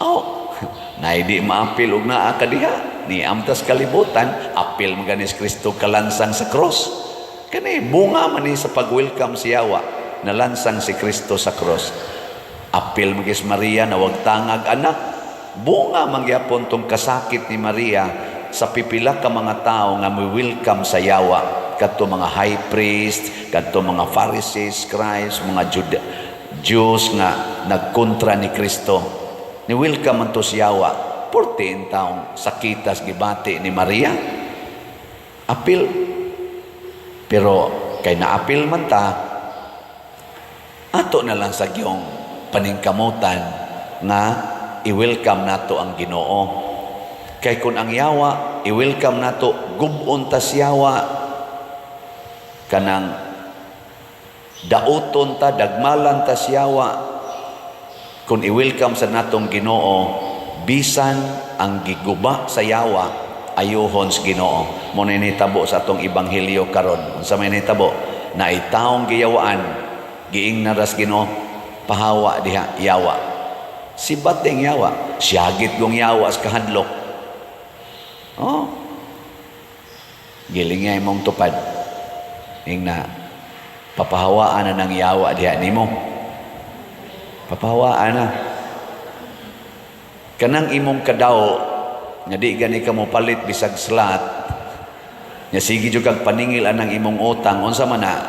Speaker 1: Oh, na hindi maapil og naa ka diha ni amtas kalibutan, apil man ganis Kristo kalansang sa cross. Kani bunga man ni sa pag-welcome si yawa, nalansang si Kristo sa cross. Apil man gis Maria na wag tangag anak, bunga man gyapon tong kasakit ni Maria sa pipila ka mga tao nga mi-welcome sa yawa, kadto mga high priest, kadto mga Pharisees, scribes, mga Jews nga nagkontra ni Kristo. Ni welcome man to siyawa, 14 taong sakitas gibati ni Maria. Apil. Pero kay naapil man ta, ato na lang sa giyong paningkamutan nga i-welcome nato ang Ginoo. Kay kung ang yawa, i-welcome nato, gubon ta siyawa, kanang dauton ta, dagmalan ta siyawa. Kung i-welcome sa natong Ginoo, bisan ang giguba sa yawa, ayuhon sa Ginoo. Mo na nitabo sa atong ebanghelyo karon. Unsa may nitabo? Na itaong giyawaan, giing naras Ginoo, pahawa diha yawa. Si bating yawa, siyagit gong yawa sa kahadlok. Oh. Gilingay mong tupad. Ing na papahawaan na ng yawa diha nimo. Papahawaan na. Kanang imong kadaw nga di gani ka mo palit bisag slat. Nya sige jud kag paningil anang imong utang, unsa man na?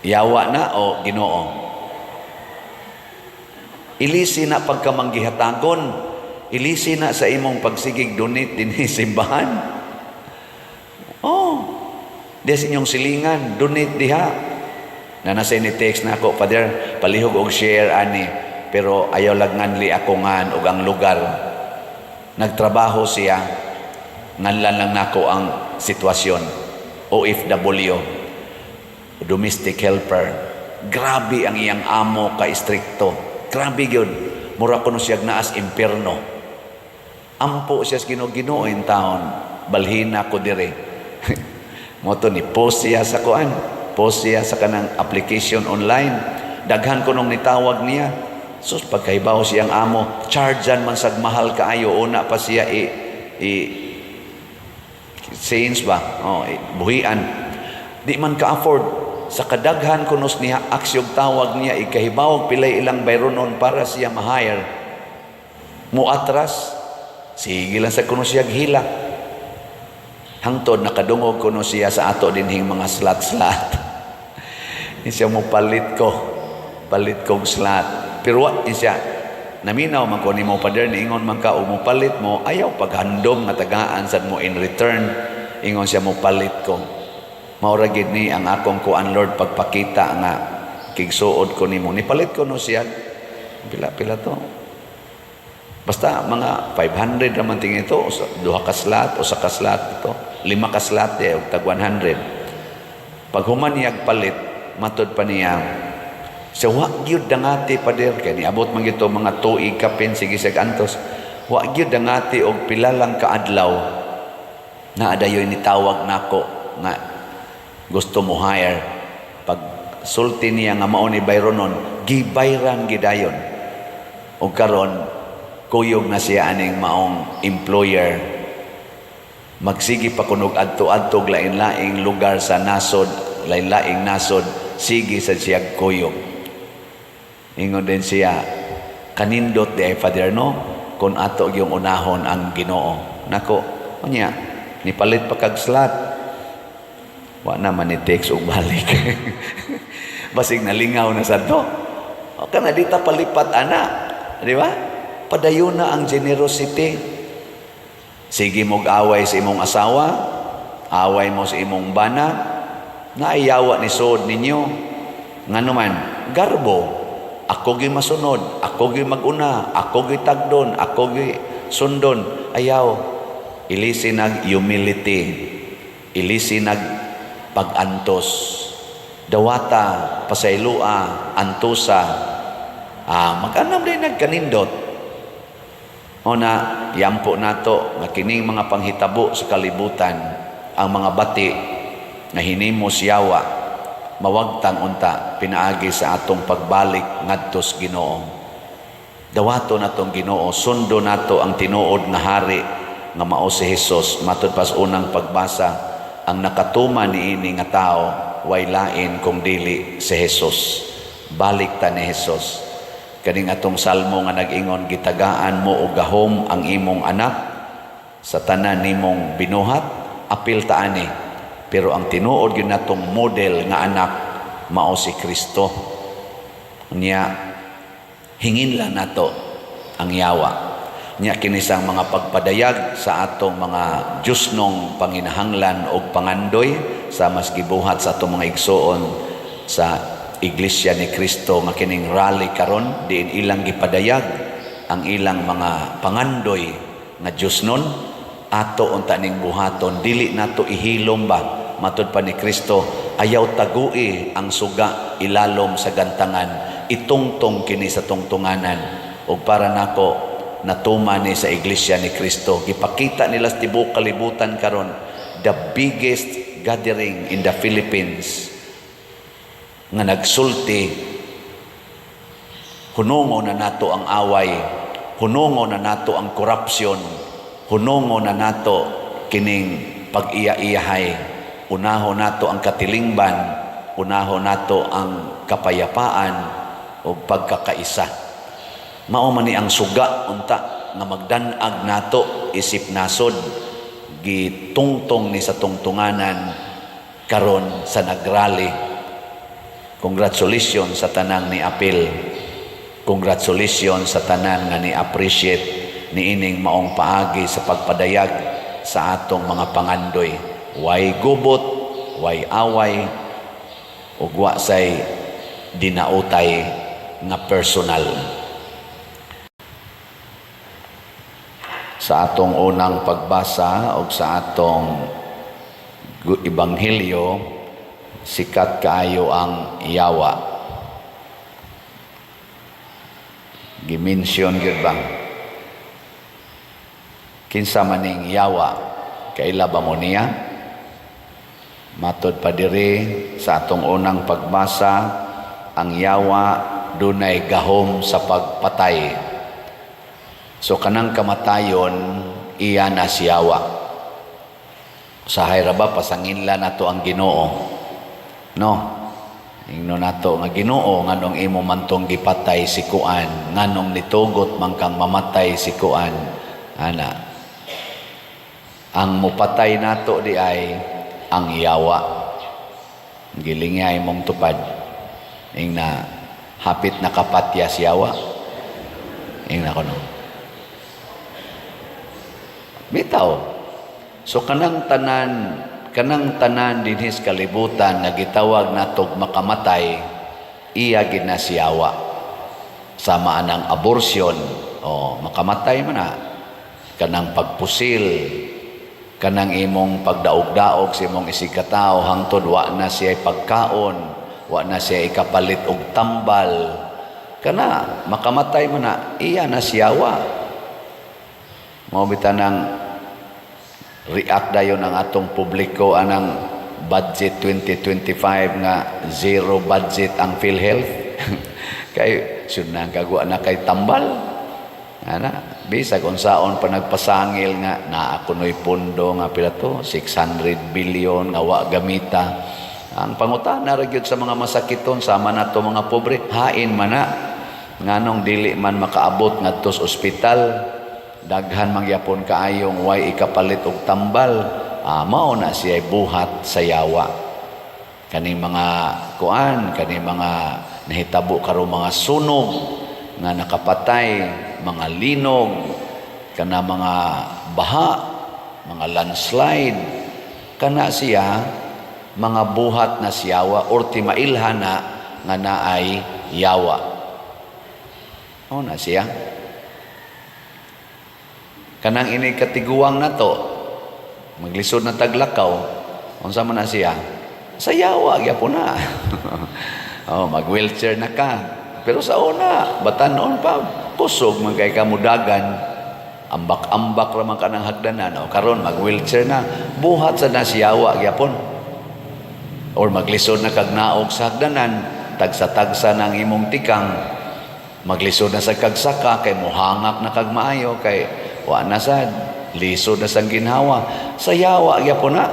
Speaker 1: Yawa na o Ginoo? Ilisi na pagkamanggihatagon, ilisi na sa imong pagsigig donate dinhi simbahan. Oh. Des inyong silingan, donate diha. Na nasa ni text na ako, Father, palihog og share ani, pero ayaw lagnganli ako ngan og ang lugar. Nagtrabaho siya, nganlan lang nako ang sitwasyon. OFW, domestic helper. Grabe ang iyang amo ka istrikto. Grabe gyud. Mura kuno siya naas impierno. Ampo siya sa Ginoo in taon. Balhina ko dire. Moto ni post siya sa kuan. Post siya sa kanang application online. Daghan ko nung nitawag niya. Sus, pagkaibaw siyang amo, chargean man sag mahal kaayo. Una pa siya change ba? Buhian. Di man ka-afford. Sa kadaghan kunos niya, aksyog tawag niya, ikahibaw pilay ilang bayronon para siya ma-hire. Muatras. Sige lang sa kunos siya gihila. Hangtod nakadungog kuno siya sa ato dinhing mga slat-slat. Siya mo palit kong slat. Pero what siya? Naminaw man ko ni mo Father, niingon man ka o mo palit mo, ayaw paghandom nga tagaan sad mo in return. Ingon siya mo palit ko. Maura gid ni ang akong kuan Lord pagpakita nga kigsuod ko nimo. Nipalit ko no siya. Pila to. Basta mga 500 naman tingin ito, duha ka slat o sa ka slat ito, 5 ka slat o tag 100. Pag human niyag palit, matod pa niya, sa wag gyud dangati Pader, kaya niabot man ito mga tuig kapin, sige sag antos, wag gyud dangati og pila lang kaadlaw, na adayoy nitawag nako nga gusto mo hire. Pag sulti niya nga mao ni bayronon, gibayran gidayon. O karon kuyog na siya aning maong employer. Magsigi pa kunog adto-adtog lain-laing lugar sa nasod, lain-laing nasod, sige sa siyag kuyog. Ingon din siya, kanindot di ay Father, no? Kung ato yung unahon ang Ginoo. Nako, niya, nipalit pa kag slot. Wa naman ni text og balik. Basig nalingaw na sa to. O kana dita palipat ana, di ba? Padayon na ang generosity. Sige mog away sa imong asawa, away mo sa imong bana, naayawa ni sod ninyo. Ngano man, garbo. Ako gi masunod, ako gi maguna, ako gi tagdon, ako gi sundon. Ayaw. Ilisi nag humility. Ilisi nag pag-antos. Dawata, pasaylua, antusa. Mag-anam din nagkanindot. O na, yampo nato, nga kining mga panghitabo sa kalibutan, ang mga bati, na hinimos yawa, mawagtang unta, pinaagi sa atong pagbalik ngadtos Ginoo. Dawato natong Ginoo, sundo nato ang tinuod nga hari, nga mao si Jesus. Matud pas unang pagbasa, ang nakatuma niini nga tao, way lain kung dili si Jesus. Balik ta ni Jesus. Kaning atong salmo nga nag-ingon, gitagaan mo og gahom ang imong anak sa tanan nimong binuhat, apil ta ani. Pero ang tinuod yun natong model nga anak mao si Kristo. Niya hingin lang nato ang yawa. Niya kinisang mga pagpadayag sa atong mga Diyosnong panginahanglan o pangandoy sa mas gibuhat sa atong mga igsoon sa Iglesia ni Kristo nga kining rally karon diin ilang gipadayag ang ilang mga pangandoy nga Diyosnon ato unta ning buhaton, dili nato ihilom ba. Matud pa ni Kristo, ayaw tagui ang suga ilalom sa gantangan, itungtong kini sa tungtunganan. O para nako natuma ni sa Iglesia ni Kristo, gipakita nila sa tibuok kalibutan karon, the biggest gathering in the Philippines nga nagsulti. Hunungo na nato ang away, hunungo na nato ang korupsyon, hunungo na nato kining pag-iya-iyahay. Unaho nato ang katilingban, unaho nato ang kapayapaan o pagkakaisa. Mao man ni ang suga unta nga magdanag nato isip nasod gitungtong ni sa tungtunganan karon sa nagrally. Congratulations sa tanang ni apil. Congratulations sa tanan nga ni appreciate ni ining maong paagi sa pagpadayag sa atong mga pangandoy. Way gubot, way away, ug wa say dinautay nga personal. Sa atong unang pagbasa o sa atong ebanghelyo, sikat kaayo ang yawa. Gimension gyud ba? Kinsa maning yawa? Kaila ba mo niya? Matod pa diri sa atong unang pagbasa, ang yawa dunay gahom sa pagpatay. So kanang kamatayon, iya na si yawa. Usahay ra ba pasanginlan nato ang Ginoo? No. Ingno nato nga Ginoo nganong imo mantong gipatay si kuan, nganong nitugot man kang mamatay si kuan. Ana. Ang mupatay nato di ay ang yawa. Gilingay mong tupad. Ing na hapit na kapatya si yawa. Ing na kono. Bitaw. So kanang tanan dinhis kalibutan na gitawag natog makamatay, iya gid na si yawa. Sama anang abortion, o makamatay man na. Kanang pagpusil, kanang imong pagdaog-daog sa imong isigkatao hangtod wa na siya pagkaon, wa na siya ikapalit og tambal, kana makamatay man na, iya na siyawa. Mao bitanang react dayon ang atong publiko anang budget 2025 nga zero budget ang PhilHealth. Kay sunang kagwa na kay tambal. Ana, bisag unsaon pa nagpasangil nga naa kunoy pundo nga pila to 600 billion nga wa gamita. Ang pangutana ra gyud sa mga masakiton sama nato mga pobre, hain man na nganong dili man makaabot ngadto sa ospital, daghan mangyapon kaayong way ikapalit og tambal, mao na siya buhat sa yawa. Kaning mga kuan, kaning mga nahitabo karo mga sunog nga nakapatay, mga linog, kana mga baha, mga landslide, kana siya mga buhat na siyawa or timailhan na nga naay yawa. O na siya. Kanang ini katiguang na to, maglisod na taglakaw, unsa man na siya? Sa yawa, gyapon na. Mag-wheelchair na ka. Pero sa una, batanon pa, kusog man kay kamudagan, ambak-ambak raman ka ng hagdanan. Karon mag-wheelchair na, buhat sa nasiyawa, gyapon. Or maglisod na kagnaog sa hagdanan, tagsa-tagsa ng imong tikang, maglisod na sa kagsaka, kay muhangak na kagmaayo, kay wa na sad, lisod na sang ginhawa. Sa yawa, gyapon na,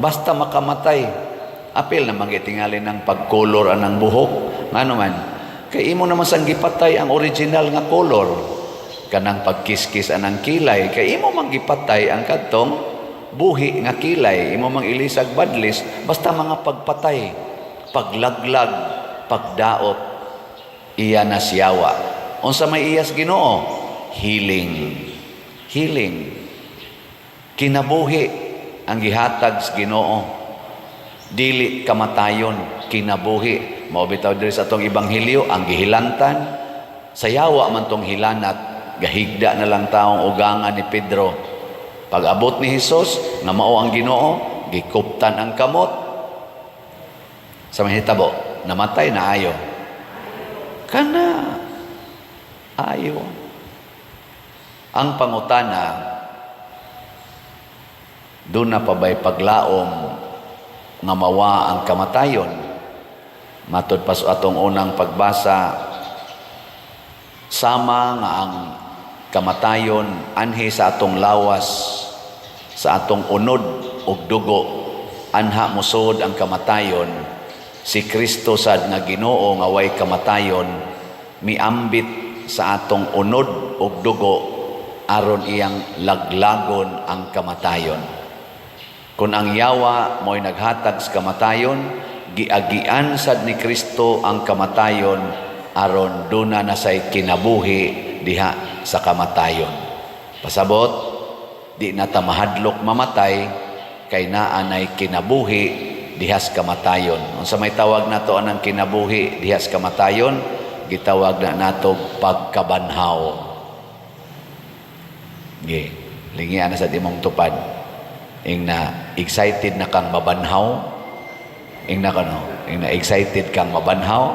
Speaker 1: basta makamatay. Apil na magitingali ng pagkolor anang buhok. Nga naman, kay imo naman sang gipatay ang original nga kolor. Kanang pagkiskis anang kilay, kay imo manggipatay ang kadtong buhi nga kilay, imo mang ilisag badlis, basta mga pagpatay, paglaglag, pagdaot, iya na siyawa. Unsa may iyas Ginoo? Healing. Healing. Kinabuhi ang gihatag sa Ginoo. Dili kamatayon, kinabuhi. Mao bitaw diri sa atong ebanghelyo ang gihilantan, sa yawa man tong hilanat, gahigda na lang taong ugangan ni Pedro. Pag abot ni Hesus, nga mao ang Ginoo, gikuptan ang kamot. Sa mahitabo, namatay na ayo. Kana, ayo. Ang pangutana, doon na pa ba'y paglaom nga mawa ang kamatayon? Matod pa sa atong unang pagbasa, sama nga ang kamatayon anhi sa atong lawas, sa atong unod ug dugo, anha musod ang kamatayon. Si Kristo sad nga Ginoo nga way kamatayon, miambit sa atong unod ug dugo aron iyang laglagon ang kamatayon. Kung ang yawa mo'y naghatag sa kamatayon, giagian sad ni Kristo ang kamatayon aron duna na say kinabuhi diha sa kamatayon. Pasabot, di na ta mahadlok mamatay, kay naanay kinabuhi diha sa kamatayon. Unsa may tawag nato anang kinabuhi diha sa kamatayon? Gitawag na nato pagkabanhaw. Lingian na sa imong tupad. Ing na excited na kang mabanhaw? Ing na excited kang mabanhaw?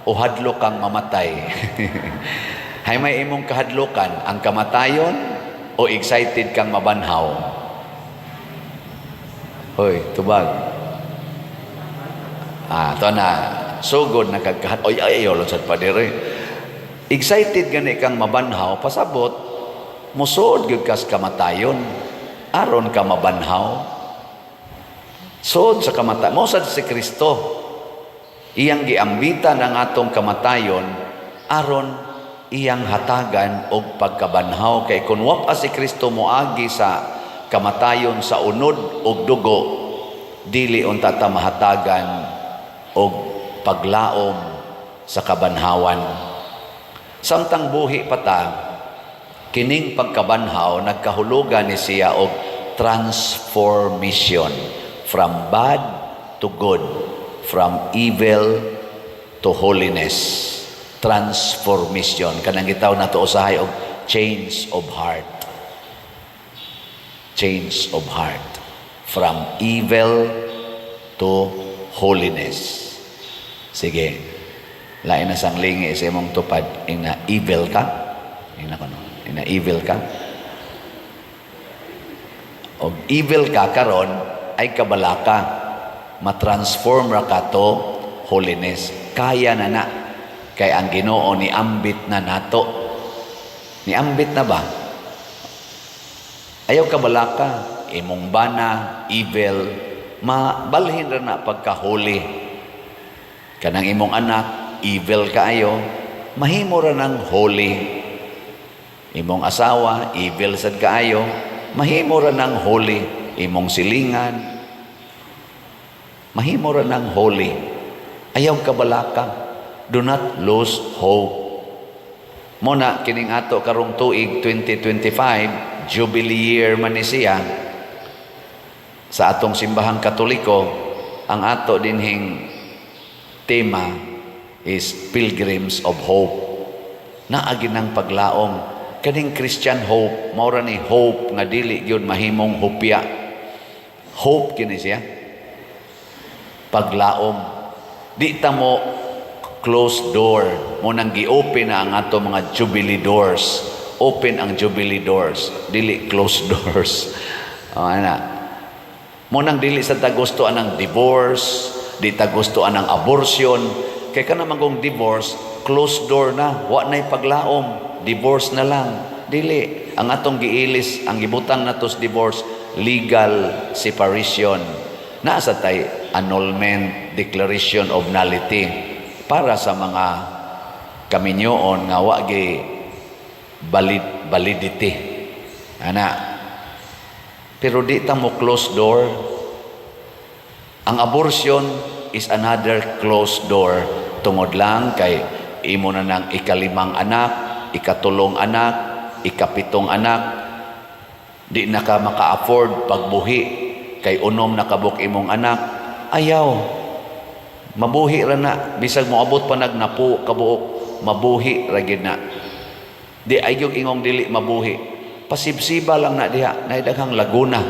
Speaker 1: O hadlok kang mamatay? Hay may imong kahadlokan ang kamatayon o excited kang mabanhaw? Hoy, tubag. Ito na, sugod na kagkahat. Oy, ayolon sa padere. Excited gani kang mabanhaw, pasabot, musod gyud kas kamatayon, aron ka mabanhaw. Sod sa kamatayon, mosad si Kristo, iyang giambitan ang atong kamatayon, aron iyang hatagan og pagkabanhaw. Kay kun wa pa si Kristo moagi sa kamatayon sa unod og dugo, dili unta ta mahatagan og paglaom sa kabanhawan. Samtang buhi pa ta, kining pagkabanhaw nagkahulugan ni siya og transformation, from bad to good, from evil to holiness. Transformation. Kanang gitaw na to usahay og change of heart. Change of heart. From evil to holiness. Sige. Lain na sang lingi sa imong tupad. Ina evil ka? Ina evil ka? Og evil ka karon ay kabalaka. Matransform ra ka to holiness. Kaya na na. Kay ang Ginoo ni ambit na nato. Ni ambit na ba? Ayaw kabalaka, imong bana, evil, mabalhin ra na pagka-holy. Kanang imong anak, evil kaayo, mahimo ra ng holy. Imong asawa, evil sad kaayo, mahimo ra ng holy. Imong silingan, mahimo ra ng holy. Ayaw kabalaka. Do not lose hope. Muna, kining ato karong tuig 2025, Jubilee year man ni siya, sa atong simbahang Katoliko, ang ato dinhing tema is Pilgrims of Hope. Naagi ng paglaom. Kaning Christian hope, maura ni hope nga dili gyud mahimong hupya. Hope kini siya. Paglaom. Di ta mo closed door. Mo nang gi-open na ang ato mga Jubilee doors. Open ang Jubilee doors. Dili closed doors. Ana. Mo nang dili sa tagustuhan ng divorce, di tagustuhan ng abortion. Kaya ka naman kung divorce, closed door na. Wa na'y paglaom. Divorce na lang. Dili. Ang atong giilis, ang gibutang natos divorce, legal separation. Nasa tay annulment, declaration of nullity para sa mga kaminyoon nga wa gi validity. Ana. Pero di ta mo closed door. Ang abortion is another closed door. Tungod lang kay imo na ng ikalimang anak, ikatulong anak, ikapitong anak, di na ka maka-afford pagbuhi kay unom nakabuk imong anak. Ayaw. Mabuhi ra na. Bisag mo abot pa nagnapu kabuok, mabuhi ra gid na. Di ayog ingong dili mabuhi. Pasibsiba lang na diha, naidaghang Laguna.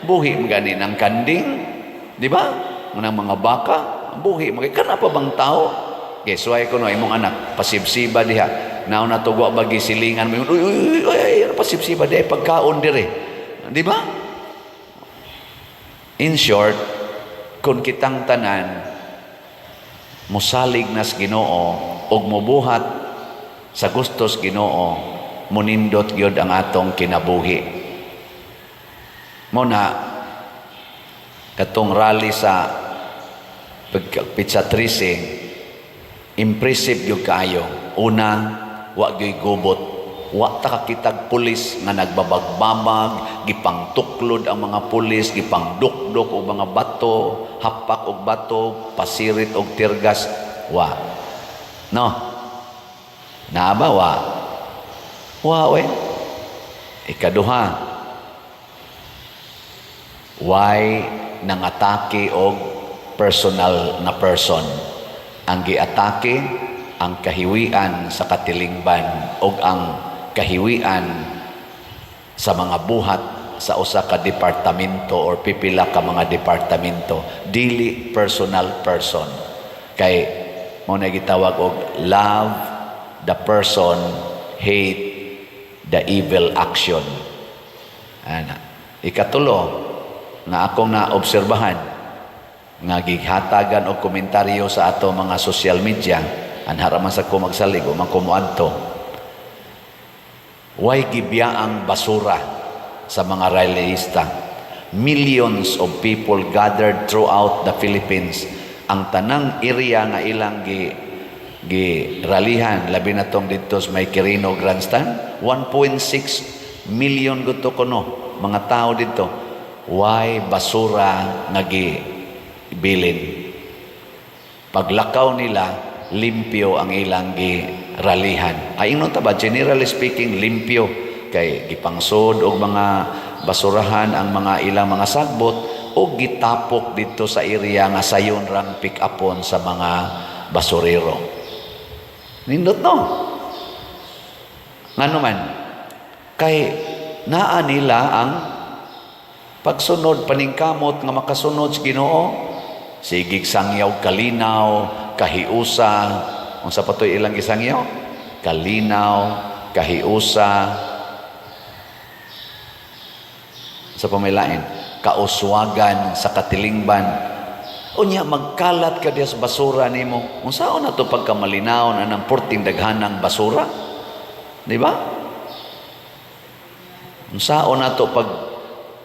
Speaker 1: Buhi magani ng kanding, di ba? Ng mga baka, buhi magani. Kana pa bang tao? Guess why ko no, imong anak, pasibsiba diha. Now natugwa bagi silingan mo, uy, pasibsiba diha, pagkaon dire. Di ba? In short, kung kitang tanan, musalig nas Ginoo, og mubuhat sa gustos Ginoo, munindot gyud ang atong kinabuhi. Muna, katong rally sa Pizza 13, impressive gyud kaayo. Una, wa gyud gubot. Wa ta kakitag pulis nga nagbabagbabag, gipangtuklod ang mga pulis, gipangdukdok og mga bato, hapak og bato, pasirit og tirgas. Wa. No. Naaba wa. Wa we. Ikaduha. Why nangatake og personal na person. Ang giatake ang kahiwian sa katilingban og ang kahiwian sa mga buhat sa usa ka departamento or pipila ka mga departamento, dili personal person. Kay mo na gitawag og love the person, hate the evil action. Ana. Ikatulo nga akong naobserbahan nga gighatagan og komentaryo sa ato mga social media, anharaman sa ko magsalig o man kumuadto. Way gibiyaang basura sa mga rallyista. Millions of people gathered throughout the Philippines. Ang tanang area nga ilang rallyhan, labi na tong dito sa may Quirino Grandstand, 1.6 million gusto ko no, mga tao dito. Why basura nga gibilin? Paglakaw nila, limpyo ang ilang rallyhan. Ay ingnon ta ba, generally speaking, limpyo. Kay gipangsod og mga basurahan ang mga ilang mga sagbot o gitapok dito sa area nga sayon rang pick upon sa mga basurero. Nindot no? Nga naman, kay naa nila ang pagsunod, paningkamot nga makasunod sa Ginoo, sigig sangyaw kalinaw, kahiusa, unsa pa to'y ilang isangyaw? Kalinaw, kahiusa, sa pamilain, kauswagan sa katilingban. Unya magkalat ka diya sa basura nimo. Unsaon na to pagkamalinaw na ng porting daghanang basura? Di ba? Unsaon na to pag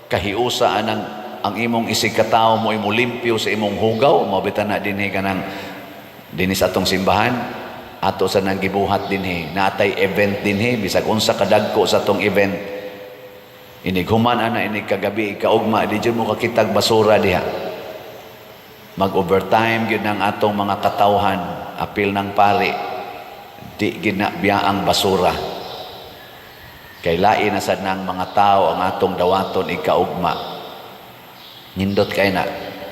Speaker 1: kahiusa anang ang imong isig katao mo imo limpyo sa imong hugaw, mabitan na dinhi kanang dinis atong simbahan, ato sa nang gibuhat dinhi, natay event dinhi, bisag unsa kadagko sa atong event, inighuman ana inig kagabi, kaugma, di dyan mo kakitag basura diha. Mag-overtime yun ang atong mga katawhan, apil ng pari, di ginabiyaang basura. Kay lain na sad ng mga tao ang atong dawaton ikaugma. Nindot kay na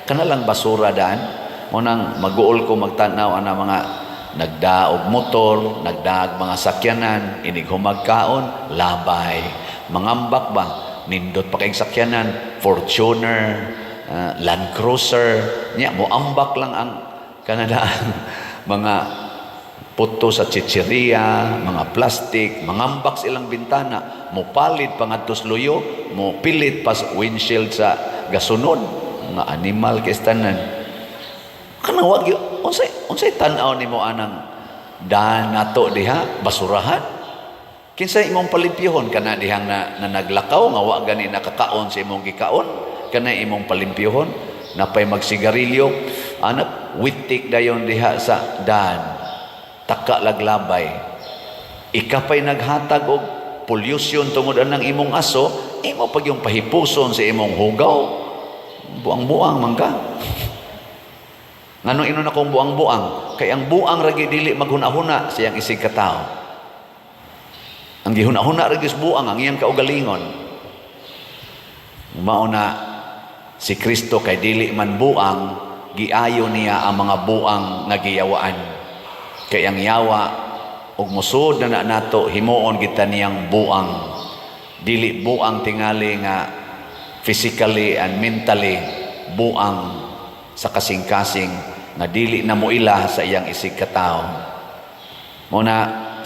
Speaker 1: kanalang basura daan mo nang mag-uol ko magtanaw ana mga nagdaog motor, nagdaag mga sakyanan, inig humagkaon, labay, mangambak ba, nindot pa kay sakyanan, Fortuner, Land Cruiser, nya mo ambak lang ang kanadaan mga puto sa chicheria, mga plastic, mangambak silang bintana, mo palit pangadtos luyo, mo pilit pas windshield sa gasunod, mga animal kestanan. Kana wag unsay tan-aw nimo anang daan nato diha basurahan? Kinsay imong palimpyuhon kana dihang na naglakaw nga wa gani nakakaon sa imong gikaon, kana imong palimpyuhon napay magsigarilyo, anak witik dayon diha sa daan. Taka laglabay, ikapay naghatag og pollution tungod anang imong aso, imo pag yung pahipuson sa imong hugaw, buang-buang man ka. Ngano ino na kong buang-buang? Kay ang buang ragi dili maghuna-huna siyang isig katao. Ang gihuna-huna ragi buang ang iyang kaugalingon. Mao na si Kristo kay dili man buang, giayo niya ang mga buang nga giyawaan. Kay ang yawa ug musud na nato himuon kita niyang buang, dili buang tingali nga physically and mentally, buang sa kasing-kasing nga dili na moila sa iyang isig katao. Muna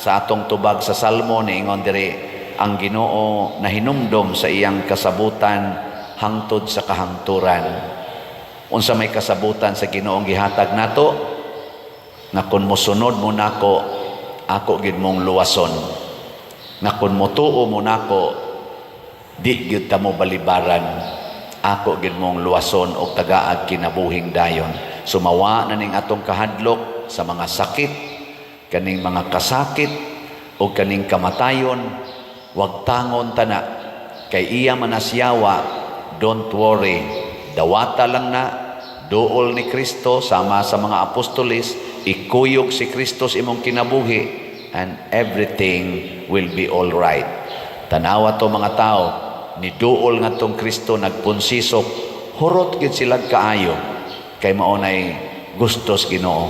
Speaker 1: sa atong tubag sa Salmo niingon diri, ang Ginoo nahinumdom sa iyang kasabutan hangtod sa kahangturan. Unsa may kasabutan sa Ginoong gihatag nato? Na kung mosunod mo nako, ako gid mong luwason. Na kung motuo mo nako, di gid ta mo balibaran. Ako gid mong luwason o tagaag kinabuhing dayon. Sumawa na ning atong kahadlok sa mga sakit, kaning mga kasakit o kaning kamatayon, wag tangon tana. Kay iya manasyawa, don't worry. Dawata lang na, duol ni Kristo sama sa mga apostolis, ikuyog si Kristo sa imong kinabuhi, and everything will be all right. Tanawa to mga tao, ni duol nga tong Kristo nagpunsisok, hurot gid sila kaayo, kay maunay gustos Ginoo.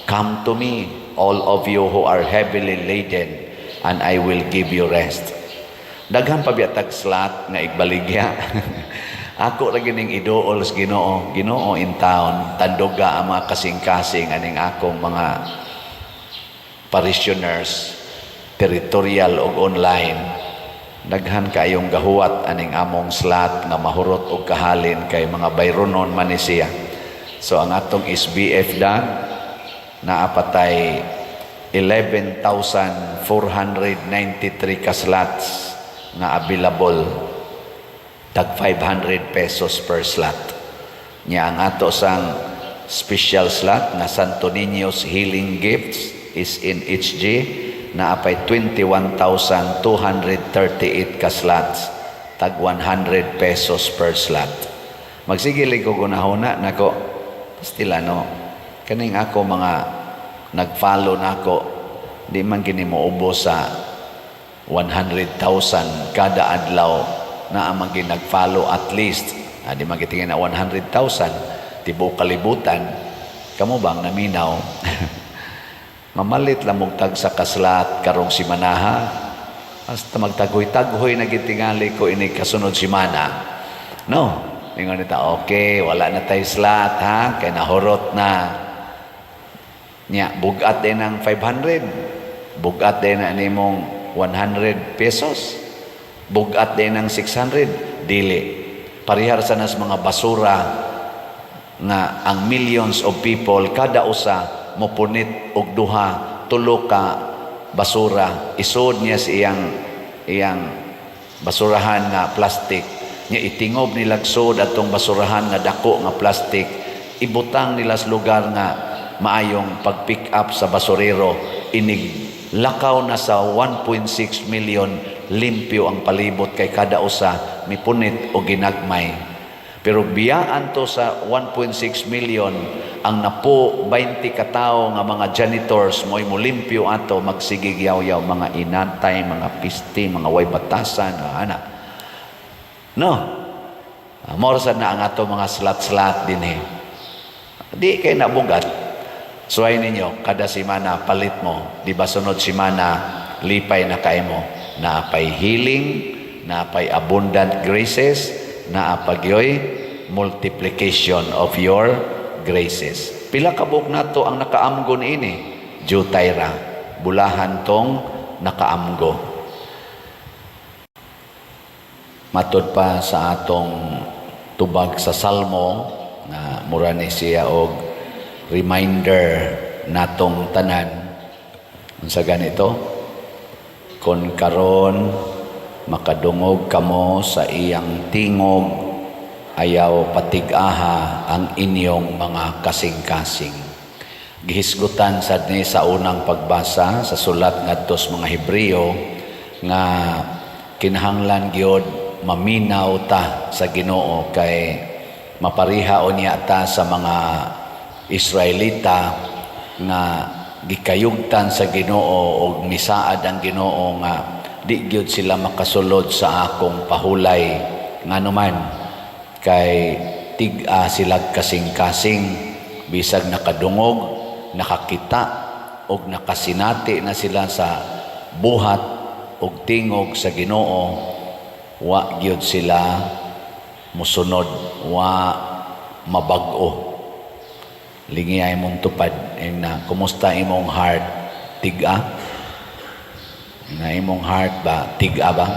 Speaker 1: Come to me, all of you who are heavily laden, and I will give you rest. Daghan pa biatag slat nga igbaligya. Ako ra gining iduol sa Ginoo, Ginoo in town, tanduga ang mga kasing-kasing aning akong mga parishioners, territorial o online. Daghan kayong gahuwat aning among slat nga mahurot og kahalin kay mga bayronon man ni siya. So ang atong SBF naapatay 11,493 ka slots nga available. Tag 500 pesos per slot. Nya ang ato sang special slot na Santo Niño's Healing Gifts is in HG na apay 21,238 ka slots. Tag 100 pesos per slot. Magsigili ko gunahuna nako Pastilano. Kaning ako mga nag-follow nako, di man kini moubos sa 100,000 kada adlaw. Na ang mga nag-follow at least, di magitingin na 100,000, tibo kalibutan, kamo bang naminaw? Mamalit lang mong tag sa kaslat karong si Manaha, hasta magtagoy-tagoy na gitingali ko ini kasunod si Mana. No, ingon nita, okay, wala na tayo slat, ha? Kaya nahurot na. Nya, bugat din ng 500, bugat din na nimong 100 pesos, bugat din ng 600, dili. Parihar sa nas mga basura nga ang millions of people kada usa mopunit og duha, tulo ka basura. Isod niya sa iyang basurahan nga plastic. nya itingob nila sud atong basurahan nga dako nga plastic, ibutang nila sa lugar nga maayong pag-pick up sa basurero, inig lakaw na sa 1.6 million limpyo ang palibot kay kada usa mipunit o ginagmay. Pero biyaan to sa 1.6 million ang napo 20 katao nga mga janitors mo'y mulimpyo ato magsigigyaw-yaw mga inantay, mga pisti, mga way batasan, ana. No. Morsa na ang ato mga slat-slat din eh. Di kay nabugat. Suway ninyo, kada simana palit mo. Di ba sunod simana, lipay na kay mo. Naapay healing, naapay abundant graces, naapagyoy multiplication of your graces. Pila ka buok nato ang nakaamgo ini, Jutayra, bulahan tong nakaamgo. Matod pa sa atong tubag sa Salmo, na mura ni siya og reminder natong tanan. Unsa ganito? Kon karon makadungog kamo sa iyang tingog, ayaw patig-aha ang inyong mga kasing-kasing. Gihisgutan sad ni sa unang pagbasa sa sulat ngadto sa mga Hebreo nga kinahanglan gyud maminaw ta sa Ginoo kay mapariha unya ta sa mga Israelita nga gikayugtan sa Ginoo og misaad ang Ginoo nga di gyud sila makasulod sa akong pahulay nganuman kay tig-a sila kasing-kasing bisag nakadungog, nakakita og nakasinati na sila sa buhat og tingog sa Ginoo, wa gyud sila musunod, wa mabag-o. Lingiyay mong tupad na kumusta imong heart, tig-a? Na imong heart ba, tig-a ba?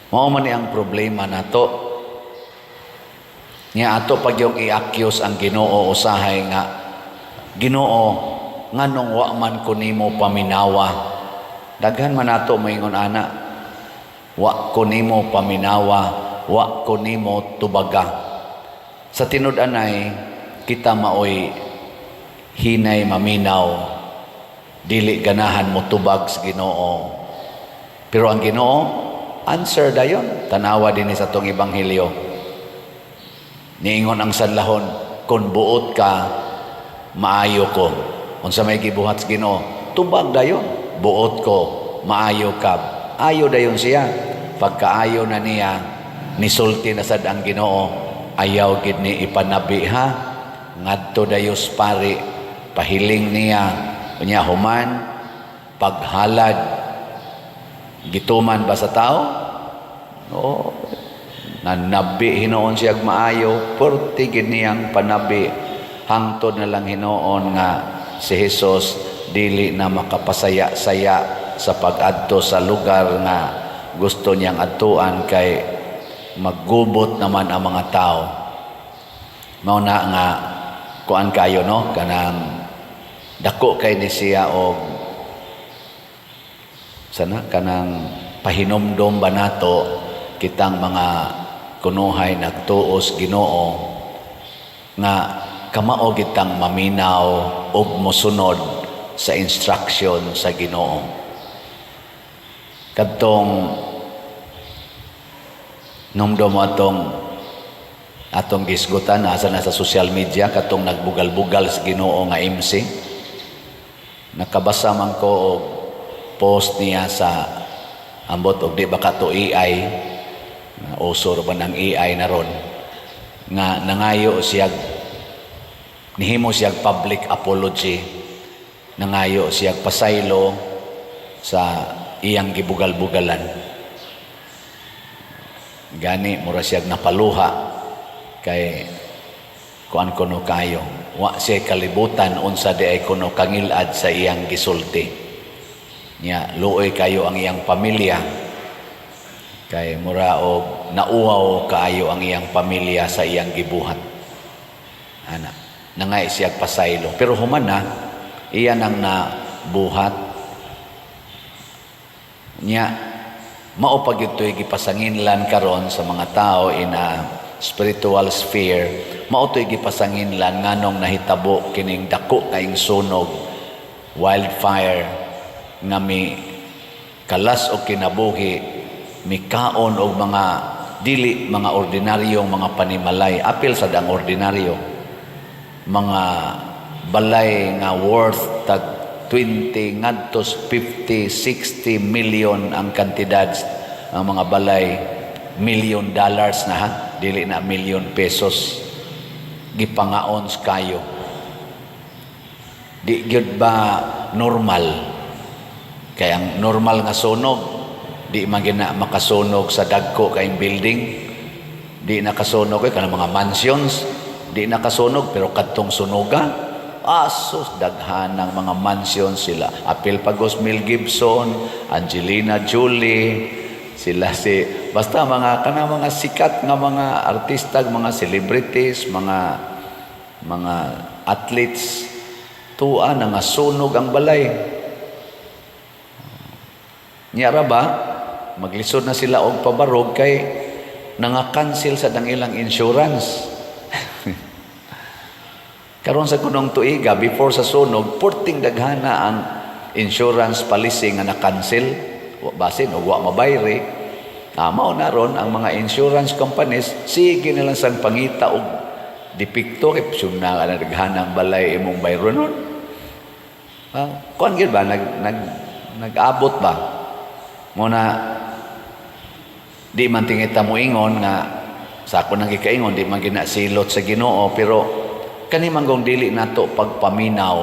Speaker 1: Mao man ni ang problema nato. Nya ato pag yung i-accuse ang Ginoo usahay nga, Ginoo, nganong wa man ko nimo paminawa. Daghan man nato moingon ana, wa ko nimo paminawa, wa ko nimo tubaga. Sa tinud-anay kita maoy hinay maminaw, dili ganahan mo tubag sa Ginoo. Pero ang Ginoo answer dayon. Tanawa din sa tong ebanghelyo. Niingon ang sanlahon, kung buot ka, maayo ko. Unsa may gibuhat sa Ginoo, tubag dayon. Buot ko, maayo ka. Ayo dayon siya. Pagkaayo na niya, nisulti na sad ang Ginoo, ayaw gid ni ipanabi ha. Ngadto dayos pari, pahiling niya, unya human, paghalad, gituman ba sa tao? Oo. Nanabi hinoon siya maayo, purti niyang panabi. Hangtod na lang hinoon nga si Jesus dili na makapasaya-saya sa pag-adto sa lugar nga gusto niyang adtuan kay maggubot naman ang mga tao. Mao na nga kuan kayo no, kanang dako kay ni siya og sana kanang pahinomdom ba nato kitang mga kunuhay nagtuos Ginoo nga kamao kitang maminaw ug mosunod sa instruction sa Ginoo. Kadtong nomdom atong gisgutan asa na sa social media katong nagbugal-bugal sa Ginoo nga MC. Nakabasa man ko og post niya sa ambot og di ba kato AI na usor ba ng AI na ron nga nangayo siya nihimo siya public apology, nangayo siya pasaylo sa iyang gibugal-bugalan. Gani mura siya napaluha kay kuan kuno kayo wa siya kalibutan unsa di ay kuno kangilad sa iyang gisulti nya luoy kayo ang iyang pamilya kay mura og nauwaw kaayo ang iyang pamilya sa iyang gibuhat ana nangay siya pasaylo pero human na iya nang nabuhat nya Mao pag ito'y gipasanginlan karon sa mga tao in a spiritual sphere, mao to'y gipasanginlan nganong nahitabo kining dako kaing sunog, wildfire nga mi kalas o kinabuhi, mikaon og mga dili mga ordinaryong mga panimalay, apil sa dang ordinaryo, mga balay nga worth tag 20 ngadtos 50, 60 million ang kantidad, ang mga balay $1 million na ha, dili na million pesos, gipangaon kayo. Di gyud ba normal? Kaya ang normal nga sunog, di man gina makasunog sa dagko kaing building, di nakasunog kay kanang mga mansions, di nakasunog pero kadtong sunoga, asos daghan ng mga mansion sila. Apil pagos Mel Gibson, Angelina Jolie, sila si basta mga kanang mga sikat nga mga artista, mga celebrities, mga athletes, tuwa na nga sunog ang balay. Nyara ba maglisod na sila og pabarog kay nanga-cancel sa dang ilang insurance. Karon sa kunong tuiga before sa sunog, porting daghana ang insurance policy nga na-cancel, basin o wa mabayre. Mao na ron ang mga insurance companies, sige nilang sang pangita og depekto kay na naghanang balay imong bayro nun. Kuan gid ba nag-abot ba? Muna di man tingita mo ingon nga sa ako nang gikaingon di man ginasilot sa Ginoo, pero kani manggong dili nato pagpaminaw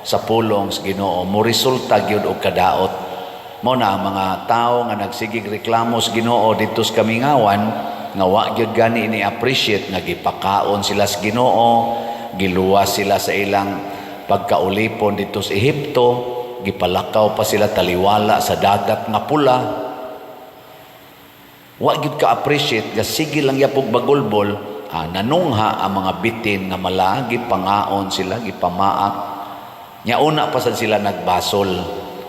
Speaker 1: sa pulong sa Ginoo mo resulta gyud og kadaot. Mao na ang mga tao nga nagsigig reklamo sa Ginoo dito sa Kamingawan nga wa gyud gani ni appreciate nga gipakaon sila sa Ginoo, giluwas sila sa ilang pagkaulipon dito sa Ehipto, gipalakaw pa sila taliwala sa dagat nga pula. Wa gyud ka appreciate nga sige lang yapog bagulbol. Nanungha ang mga bitin nga malagi pangaon sila, gipamaak. Nya una pa sad sila nagbasol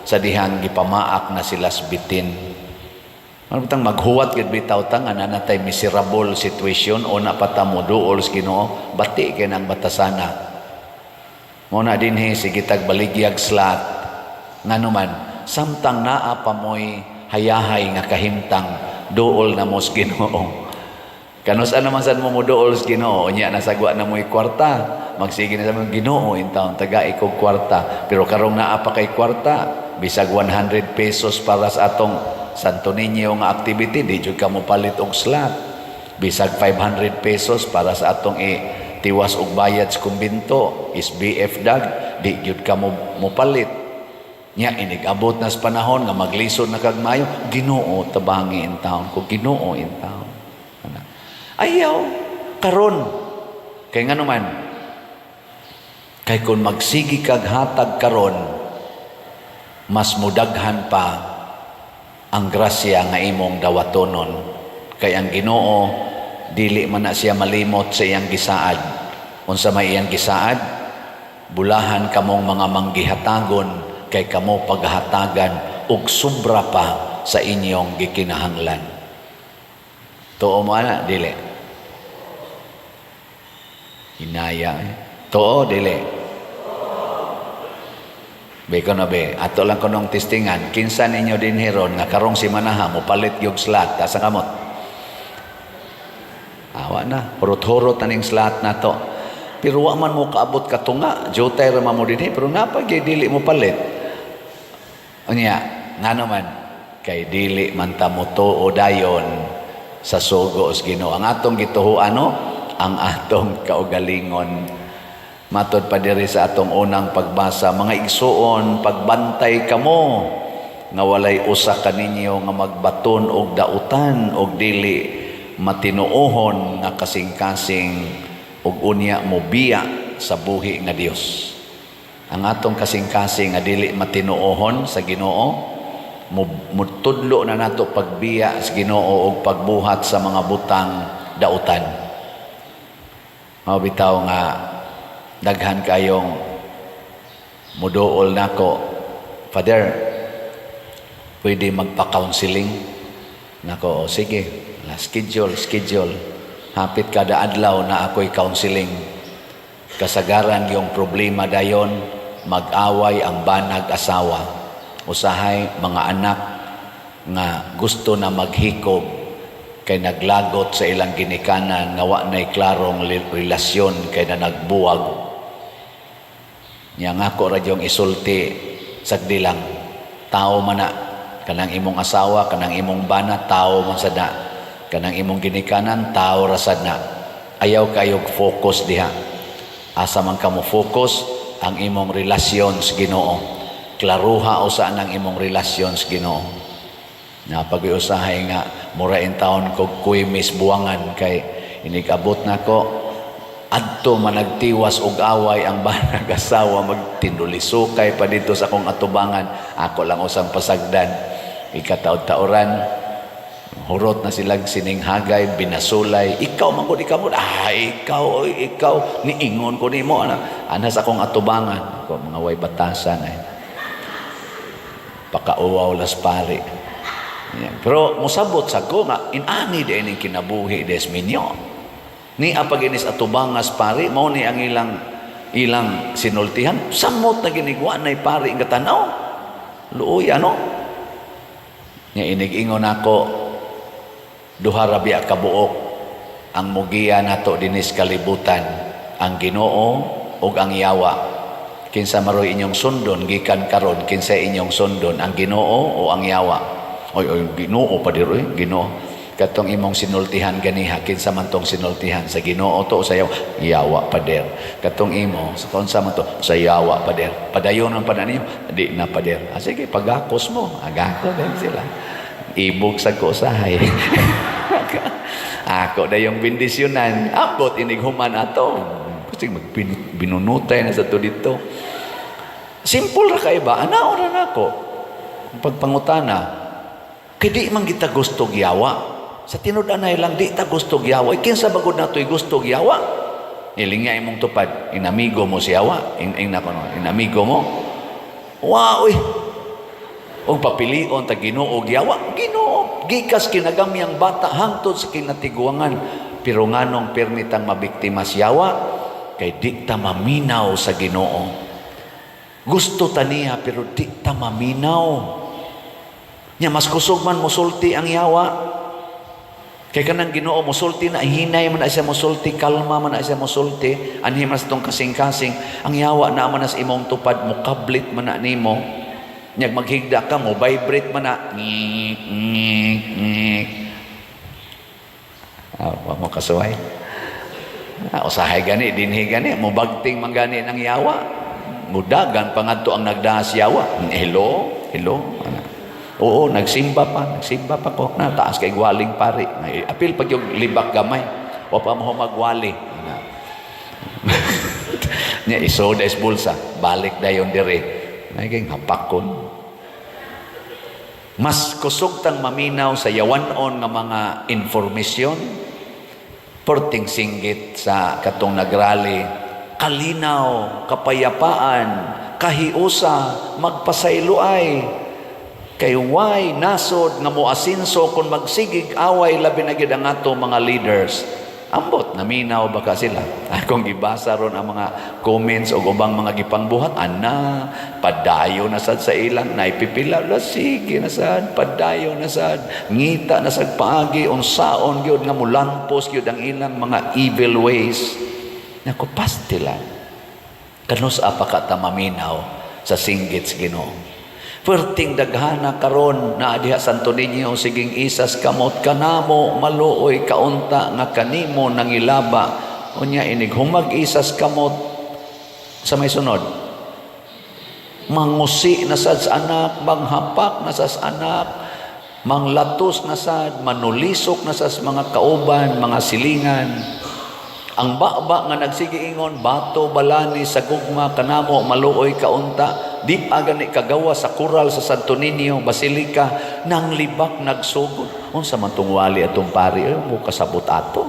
Speaker 1: sa dihang gipamaak na sila sa bitin. Ano butang maghuwat gid bitaw ta nga nanatay miserable situation o na patamo duol sa Ginoo, bati kay nang batasana. Mo na dinhi sige tag baligyag slat nganuman samtang naa pa moy hayahay nga kahimtang duol na mo sa Ginoo. Kanus naman sad mo muduol sa Ginoo, nya nasagwa na mo'y kwarta, magsige na sa mga Ginoo in taon taga ikog kwarta, pero karong naa pa kay kwarta, bisag 100 pesos para sa atong Santo Niño nga activity, di jud ka mo palit og slot. Bisag 500 pesos para sa atong tiwas og bayad sa kumbinto, SBF dag, di jud ka mo palit. Nya inigabot na sa panahon nga maglisod na kag maayo, Ginoo tabangi in taon ko, Ginoo in taon. Ayaw karon kay ngano man kay kun magsigi kag hatag karon mas mudaghan pa ang grasya nga imong dawatonon, kay ang Ginoo dili man na siya malimot sa iyang gisaad. Unsa may iyang gisaad, bulahan kamong mga manggihatagon kay kamo paghatagan og sobra pa sa inyong gikinahanglan. Tuo mo ana dili hinaya too dili be ko na be ato lang kunong testingan kinsa ninyo din heron nga karong si manaha mo palit gyud slot sa kamot awa na hurot-hurot aning slot nato pero wa man mo kaabot katunga jotay ra mo dinhi pero napag dili mo palit unya ngano man kay dili man ta mo tuo dayon sa sugo sa Ginoo ang atong gituhuan no ang atong kaugalingon. Matod pa diri sa atong unang pagbasa, mga igsuon, pagbantay kamo nga walay usa kaninyo nga magbaton og dautan og dili matinuohon nga kasing-kasing og unya mo biya sa buhi nga Dios. Ang atong kasing-kasing nga dili matinuohon sa Ginoo, mutudlo na nato pagbiya sa Ginoo og pagbuhat sa mga butang dautan. Mabitaw nga daghan kayong muduol nako, Father, pwede magpa-counseling Nako, sige, schedule. Hapit kada adlaw na ako'y counseling. Kasagaran yung problema dayon, mag-away ang banag asawa. Usahay mga anak nga gusto na maghikog kay naglagot sa ilang ginikanan nga wa nay klarong relasyon kay na nagbuwag. Nya nga ko ra yung isulti sagdi lang. Tao man na kanang imong asawa, kanang imong bana, tao man sad na. Kanang imong ginikanan, tao ra sad na. Ayaw kayog focus diha. Asa man kamo focus ang imong relasyon sa Ginoo. Klaruha usa nang imong relasyon sa Ginoo. Na pag-iusahay nga mura in taon ko kuy misbuangan kay inikabot nako adto man nagtiwas og away ang banag asawa magtindulisukay pa dito sa akong atubangan. Ako lang usang pasagdan. Ikataod-taoran hurot na silang sininghagay, binasulay. Ikaw mangod ikaw ikaw niingon ko nimo ana sa akong atubangan. Ako mga way batasan ay pakauwaw las pare. Yeah. Pero musabot sa ko nga inani din ning kinabuhi des minyo. Ni apag inis atubangas pare mao ni ang ilang sinultihan samot na ginigwa nay pare nga tanaw. Luoy ano? Nya inig-ingon ako duha ra biya ka buok ang mugiya nato dinis kalibutan ang Ginoo ug ang yawa. Kinsa maroy inyong sundon gikan karon kinsa inyong sundon ang Ginoo o ang yawa? Oy Ginoo pa diro Ginoo. Katong imong sinultihan ganiha kinsa man tong sinultihan sa Ginoo to sa yawa pader. Katong imo sa konsa man to sa yawa pader. Padayon ang pananiyo di na pader. Sige pagakos mo agako din sila. Ibog sa ko usahay. Ako da yung bendisyonan abot inighuman ato. Kasi magbinunutay na sa to dito. Simple ra kay ba ana ora nako. Pagpangutana kay di man kita gusto giyawa. Sa tinud-anay lang di ta gusto giyawa. Kinsa bagod natoy gusto giyawa? Ilinga imong tupad, inamigo mo si yawa, inamigo mo. Wow, og papilion ta Ginoo giyawa. Ginoo, gikas kinagamyang bata hangtod sa kinatiguangan. Pero nganong permitang mabiktima si yawa kay di ta maminaw sa Ginoo. Gusto ta niya pero di ta maminaw. Nya mas kusog man mosulti ang yawa. Kay kanang Ginoo mosulti na hinay man na siya mosulti, kalma man na siya mosulti, anhi man sa tong kasing-kasing. Ang yawa na man sa imong tupad mo kablit man na nimo. Nyag maghigda ka mo vibrate man na. Wa mo kasuway. Usahay gani dinhi gani mo bagting man gani nang yawa. Mudagan pangadto ang nagdaas yawa. Hello. Oo, nagsimba pa ko. Na taas kay gwaling pare. Apil pag yung libak gamay. O pa mo magwali. Nya isoda is bulsa. Balik dayon dire. Naging hapakon. Mas kusog tang maminaw sa yawanon nga mga informasyon. Porting singgit sa katong nagrali. Kalinaw, kapayapaan, kahiusa, magpasayloay. Kay why nasod nga moasinso kung magsigig away labi na gid ang ato mga leaders. Ambot naminaw baka sila. Akong gibasa ron ang mga comments o ubang mga gipangbuhat ana padayo na sad sa ilang naipipila la sige na sad padayo na sad ngita na sad paagi unsaon gyud nga mulampos gyud ang ilang mga evil ways. Nako pastilan. Kanus apa ka ta maminaw sa singgit sa Ginoo. Perting daghana karon na diha Santo Niño siging isas kamot kanamo maluoy kaunta nga kanimo nangilaba unya inig humag isas kamot sa may sunod mangusi na sad sa anak manghapak na sa anak manglatos na sad manulisok na sa mga kauban mga silingan ang baba nga nagsige ingon bato balani sa gugma kanamo maluoy kaunta di pa gani kagawa sa kural sa Santo Niño Basilica nang libak nagsugod unsa man tong wali atong pari mo kasabot ato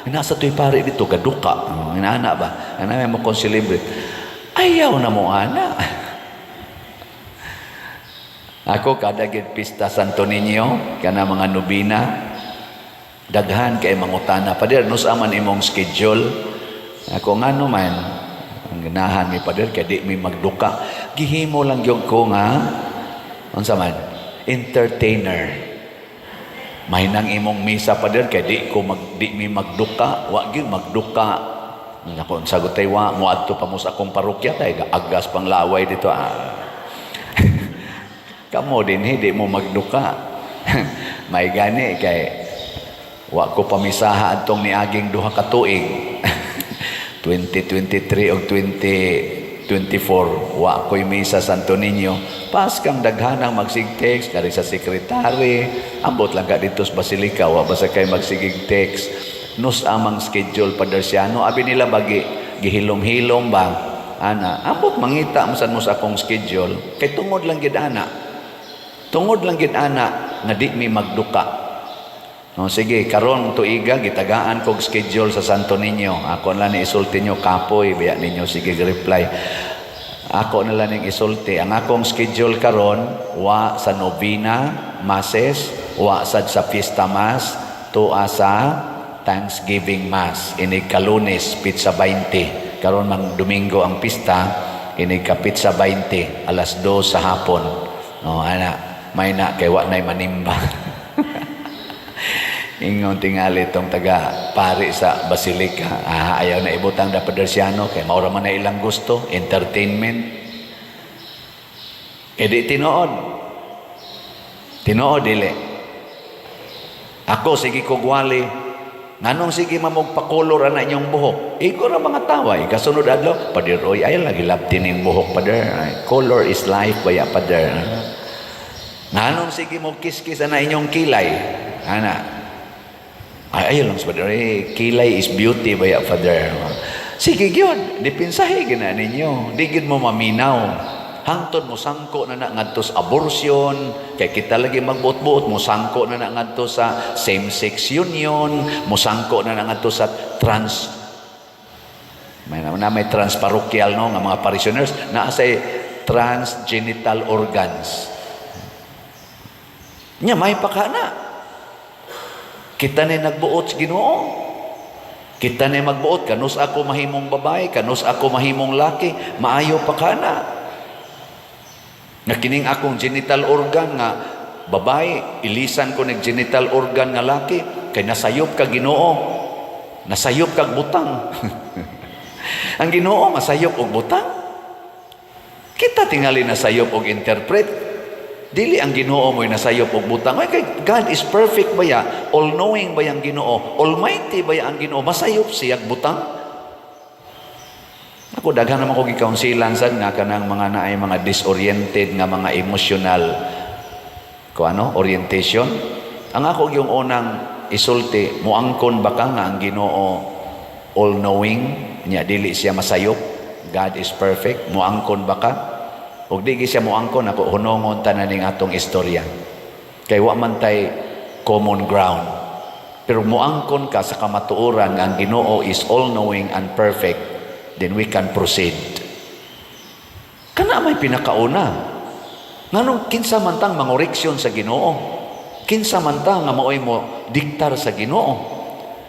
Speaker 1: nasa toy pari dito gaduka inaana ba ana mo kon celebrate ayaw na mo ana Ako kada gid pista Santo Niño kana mga nobina daghan kay mangutana pader no sa man imong schedule. Ako ngano man ang ganahan mi pader kay di mi magduka. Gihimo lang gyud ko nga unsa man entertainer. May nang imong misa pader kay di mi magduka, wa gyud magduka. Nako sagot tay wa moadto pa mo sa akong parokya kay agas pang laway dito. Kamo din hindi mo magduka. May gani kay wa ko pamisaha adtong niaging duha ka tuig. 2023 o 2024 wa ko'y misa Santo Niño. Pas kang daghanang magsig-text kari sa sekretary, ambot lang ka dito sa Basilica, wa basta kay magsigig text. Nos amang schedule padersiano, abi nila bagi gihilom-hilom ba? Ana, ambot mangita mo sa akong schedule, kay tungod lang gid ana. Tungod lang gid ana nga di mi magduka. No, sige, karon tuiga gitagaan kog schedule sa Santo Niño. Ako na ni isulti nyo kapoy, biya ninyo sige reply. Ako na lang ning isulti. Ang akong schedule karon wa sa novena, masses, wa sad sa fiesta mass, tuwa sa Thanksgiving mass. Ini ka Lunes, pizza 20. Karon mang Domingo ang pista, ini ka pizza 20, alas 2 sa hapon. No, ana, may na kay wa nay manimba. Ingon tingali itong taga-pari sa Basilica. Ayaw na ibutang da padersiano kay maura man na ilang gusto, entertainment. E di tinuod. Tinuod dili. Ako sige kugwali. Nganong sige mamugpakolor ana inyong buhok? Iko ra mga tawa. Ikasunod adlaw, pader oy ay lagi labtin ning buhok pader. Color is life baya pader. Nganong sige mo kiskis ana inyong kilay? Ana. Ayaw lang sabi, kilay is beauty ba ya, Father? Sige yun, dipinsahe gina ninyo. Di gid mo maminaw. Hangtod mo sangko na ngadto sa abortion, kay kita lagi magbuot-buot, mo sangko na ngadto sa same-sex union, mo sangko na ngadto sa may transparochial no, nga mga parishioners, naa say transgenital organs. Nya may paka na. Kita na nagbuot sa Ginoo. Kita na magbuot, kanus ako mahimong babae, kanus ako mahimong laki, maayo pa ka na. Nakining akong genital organ nga babae, ilisan ko ng genital organ nga laki, kay nasayop ka Ginoo, nasayop kag butang. Ang Ginoo masayop og butang. Kita tingali nasayop og interpret. Dili ang Ginoo mo'y nasayop og butang. Ay, kay God is perfect ba ya? All-knowing ba yang Ginoo? Almighty ba ya ang Ginoo? Masayop siya butang? Ako, daghan naman ko gikaunsilan sad nga kanang mga naay mga disoriented nga mga emotional orientation. Ang ako yung unang isulti, muangkon ba ka nga ang Ginoo all-knowing? Nya, dili siya masayop. God is perfect. Muangkon ba ka? Og di siya mo angkon ako hunongon tanan ning atong istorya. Kay wa man tay common ground. Pero mo angkon ka sa kamatuoran nga ang Ginoo is all-knowing and perfect, then we can proceed. Kana may pinakauna. Nganong kinsa man tang mangoreksyon sa Ginoo? Kinsa man tang nga maoy mo diktar sa Ginoo?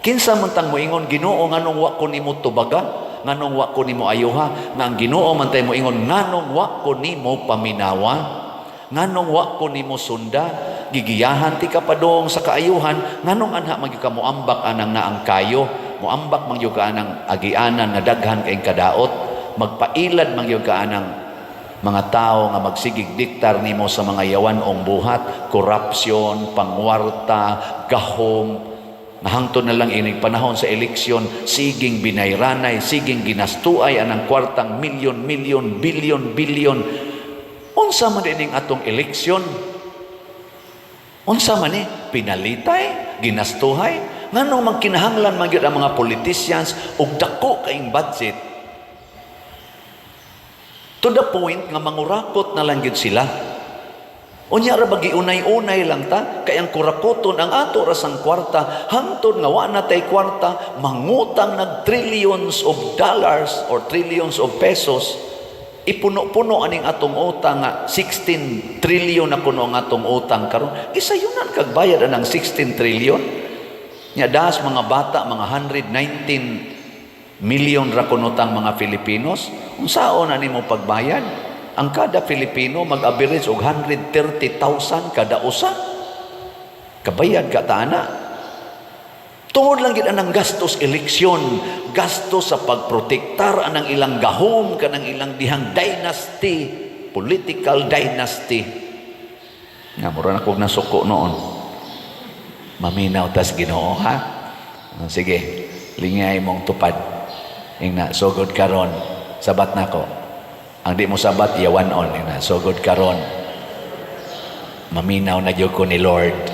Speaker 1: Kinsa man tang moingon Ginoo nganong wa ko nimo tubaga? Nganong wa ko nimo ayuha, nga ang Ginoo man tay mo ingon nganong wa ko nimo paminawa, nganong wa ko nimo sunda, gigiyahan ti kapadong sa kaayuhan, nganong anha magyud ka moambak anang naang kayo, moambak magyud ka anang agianan nga daghan kay kadaot, magpailad magyud ka anang mga tao nga magsigig diktar nimo sa mga yawanong buhat, korupsyon, pangwarta, gahom. Nahangtod na lang ining panahon sa eleksyon, siging binayranay, siging ginastuay anang kwartang milyon, bilyon. Unsa man ining atong eleksyon? Unsa man pinalitay, ginastuhay? Nganong magkinahanglan man gyud ang mga politicians og dako kaing budget? To the point nga mangurakot na lang gyud sila. Unya ra bagi unay-unay lang ta kay ang kurakoton ang ato ra sang kwarta hangtod nga wa na tay kwarta mangutang nag trillions of dollars or trillions of pesos ipuno-puno aning atong utang nga 16 trillion na kuno ang atong utang karon. Isayunan kag bayad anang 16 trillion. Nya das mga bata mga 119 million ra kunutang mga Filipinos. Unsaon ani mo pagbayad? Ang kada Filipino mag-average og 130,000 kada usa. Kabayad ka ta ana. Tungod lang gid anang gastos eleksyon, gastos sa pagprotektar anang ilang gahom kanang ilang dihang dynasty, political dynasty. Nga mura na kog nasuko noon. Maminaw tas Ginoo ha. Sige, lingay mong tupad. Ingna sugod karon sabat nako. Ang di mo sabat yawan on ina sugod karon. Maminaw na gyud ko ni Lord.